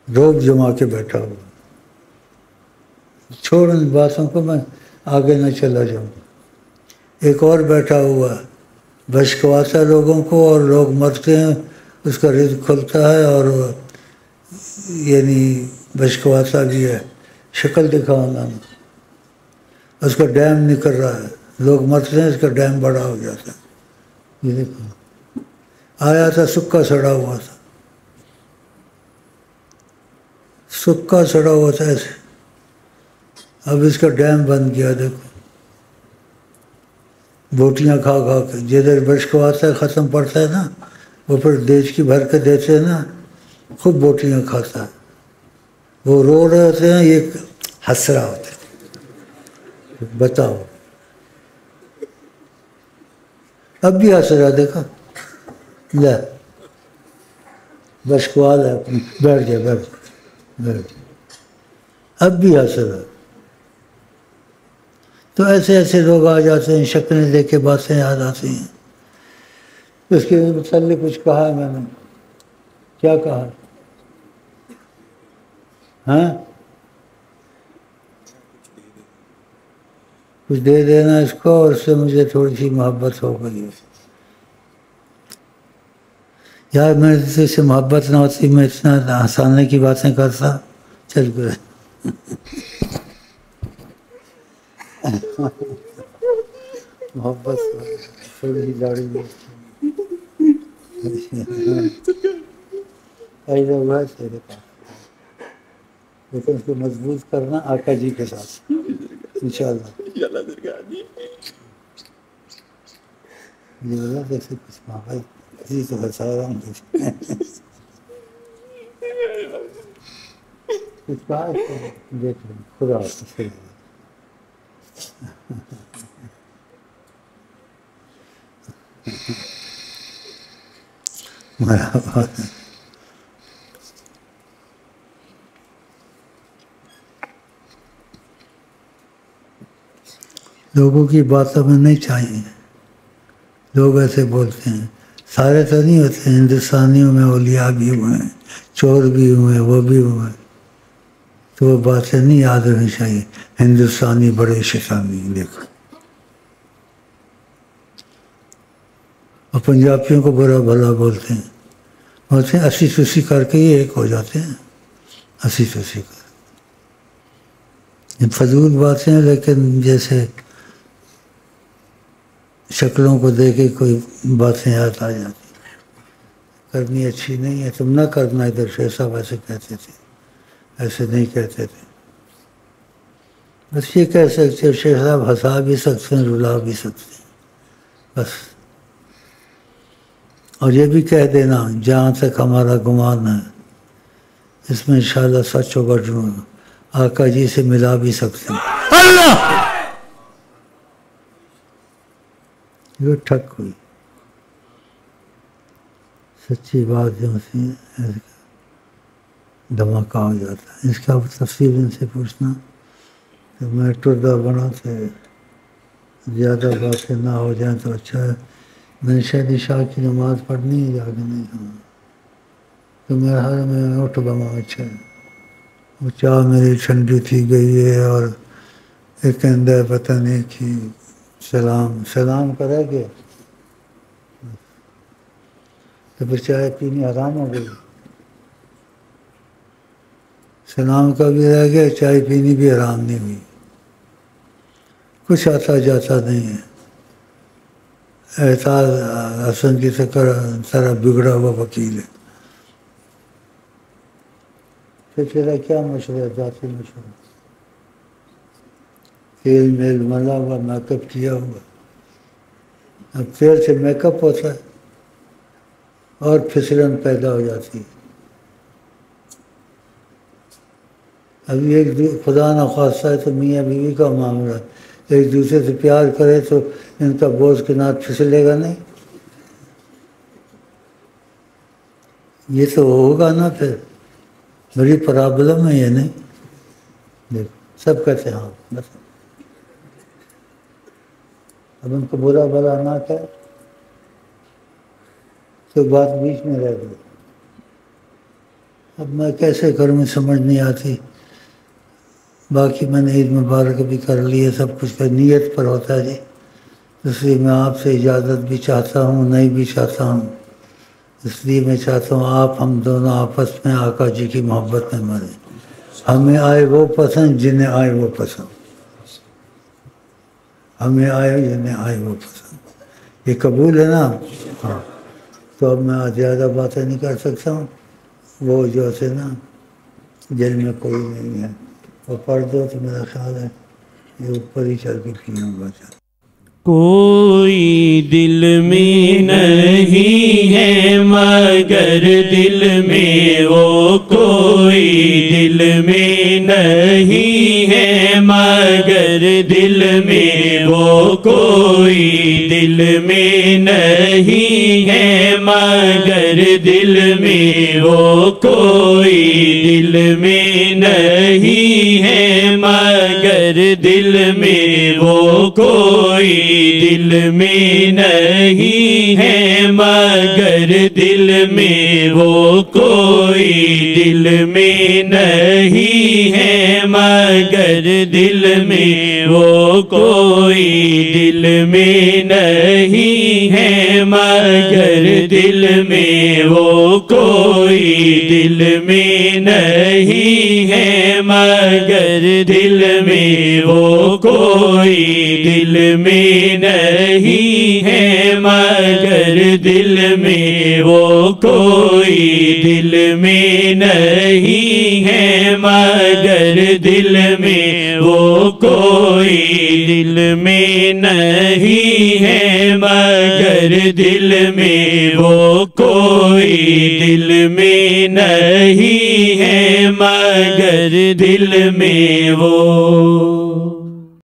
روب جما کے بیٹھا ہوا. چھوڑ ان باتوں کو، میں آگے نہ چلا جاؤں. ایک اور بیٹھا ہوا بشکواتا لوگوں کو، اور لوگ مرتے ہیں اس کا رزق کھلتا ہے، اور یعنی بشکواتا بھی ہے. شکل دکھاؤ نا، اس کا ڈیم نکل رہا ہے. لوگ مرتے ہیں، اس کا ڈیم بڑا ہو جاتا ہے۔ یہ دیکھو آیا تھا سکا سڑا ہوا تھا، سکا سڑا ہوا تھا ایسے، اب اس کا ڈیم بن گیا۔ دیکھو بوٹیاں کھا کھا کے، جدھر بشکو آتا ہے ختم پڑتا ہے نا، وہ پھر دیش کی بھر کے دیتے ہیں نا، خوب بوٹیاں کھاتا ہے۔ وہ رو رہے ہوتے ہیں، یہ ہنس رہا ہوتا ہے۔ بتاؤ، اب بھی ہنس رہا، دیکھا لے بشکوال ہے اپنی، بیٹھ گیا بیٹھ گیا، اب بھی ہنس رہا۔ تو ایسے ایسے لوگ آ جاتے ہیں، شکلیں دیکھ کے باتیں یاد آتی ہیں۔ اس کے متعلق کچھ کہا میں نے، کیا کہا؟ ہاں کچھ دے دینا اس کو، اور اس سے مجھے تھوڑی سی محبت ہو گئی ہے۔ یار میں اس سے محبت نہ ہوتی، میں اتنا ہنسانے کی باتیں کرتا، چل گئے۔ محبت تھوڑی سی داڑھی تیرے پاس، لیکن اس کو مضبوط کرنا آقا جی کے ساتھ انشاءاللہ۔ یہ بولا جیسے کچھ ماں بھائی جی تو بتا رہا ہوں کچھ کہا اس کو، دیکھ لیں خدا حافظ۔ مرحبا۔ لوگوں کی باتوں میں نہیں چاہیے، لوگ ایسے بولتے ہیں، سارے تو نہیں ہوتے، ہندوستانیوں میں اولیاء بھی ہوئے ہیں، چور بھی ہوئے، وہ بھی ہوئے، تو وہ باتیں نہیں یاد رہنی چاہیے۔ ہندوستانی بڑے شیطانی، دیکھو، اور پنجابیوں کو برا بھلا بولتے ہیں، بولتے ہیں اسی تسی کر کے یہ ایک ہو جاتے ہیں، اسی تسی کر۔ یہ فضول باتیں ہیں، لیکن جیسے شکلوں کو دیکھ کے کوئی باتیں یاد آ جاتی، کرنی اچھی نہیں ہے، تم نہ کرنا ادھر سے، ایسا ویسے کہتے تھے، ایسے نہیں کہتے تھے۔ بس یہ کہہ سکتے شیخ صاحب ہنسا بھی سکتے ہیں، رلا بھی سکتے ہیں، بس۔ اور یہ بھی کہہ دینا جہاں تک ہمارا گمان ہے، اس میں انشاءاللہ سچ ہوگا، آقا جی سے ملا بھی سکتے ہیں۔ اللہ یہ ٹھک ہوئی سچی بات جو ہوتی ہے، دھماکہ ہو جاتا ہے۔ اس کا تفصیل ان سے پوچھنا، تو میں ٹردہ بنا تو زیادہ باتیں نہ ہو جائیں تو اچھا ہے۔ میں نے شاید عشاء کی نماز پڑھنی ہے، جا کے نہیں ہوں تو میرا حال میں اٹھ بما اچھا ہے، وہ چاہ میری ٹھنڈی تھی گئی ہے، اور ایک اندر پتہ نہیں کہ سلام کرے گے تو پھر چائے پینی حرام ہو گئی، سلام کا بھی رہ گیا، چائے پینی بھی حرام نہیں ہوئی۔ کچھ آتا جاتا نہیں ہے، اعتراض حسن کی طرح بگڑا ہوا وکیل ہے۔ پھر تیرا کیا مشورہ، ذاتی مشورہ؟ تیل میل ملا ہوا، میک اپ کیا ہوا، اب تیل سے میک اپ ہوتا ہے اور پھسلن پیدا ہو جاتی ہے۔ ابھی ایک خدا نخواستہ ہے تو میاں بیوی کا معاملہ، ایک دوسرے سے پیار کرے تو ان کا بوجھ کے ناتھ پھسلے گا نہیں، یہ تو ہوگا نا، پھر بڑی پرابلم ہے یہ، نہیں؟ دیکھو سب کہتے ہیں ہاں، بس اب ان کو برا بھلا نہ کہ تو بات بیچ میں رہ گئی۔ اب میں کیسے کروں، سمجھ نہیں آتی۔ باقی میں نے عید مبارک بھی کر لی ہے، سب کچھ کر، نیت پر ہوتا ہے جی، اس لیے میں آپ سے اجازت بھی چاہتا ہوں، نہیں بھی چاہتا ہوں، اس لیے میں چاہتا ہوں آپ ہم دونوں آپس میں آقا جی کی محبت میں مریں، ہمیں آئے وہ پسند جنہیں آئے وہ پسند۔ ہمیں آئے یا نہ آئے وہ پسند، یہ قبول ہے نا؟ ہاں، تو اب میں زیادہ باتیں نہیں کر سکتا ہوں، وہ جو ہے نا دل میں کوئی نہیں ہے، وہ پڑھ دو تو میرا خیال ہے یہ اوپر ہی چل کے کیا ہوگا۔ کوئی دل میں نہیں ہے مگر دل میں وہ کوئی دل میں نہیں ہے مگر دل میں وہ کوئی دل میں نہیں ہے مگر دل میں وہ کوئی دل میں نہیں ہے مگر دل میں وہ کوئی دل میں نہیں ہے مگر دل میں وہ کوئی دل میں نہیں ہے مگر دل میں وہ کوئی دل میں نہیں ہے مگر دل میں وہ کوئی دل میں نہیں ہے مگر دل میں وہ کوئی دل میں نہیں ہے مگر دل میں وہ کوئی دل میں نہیں ہے مگر دل میں وہ کوئی دل میں نہیں ہے مگر دل میں وہ کوئی دل میں نہیں ہے مگر دل میں وہ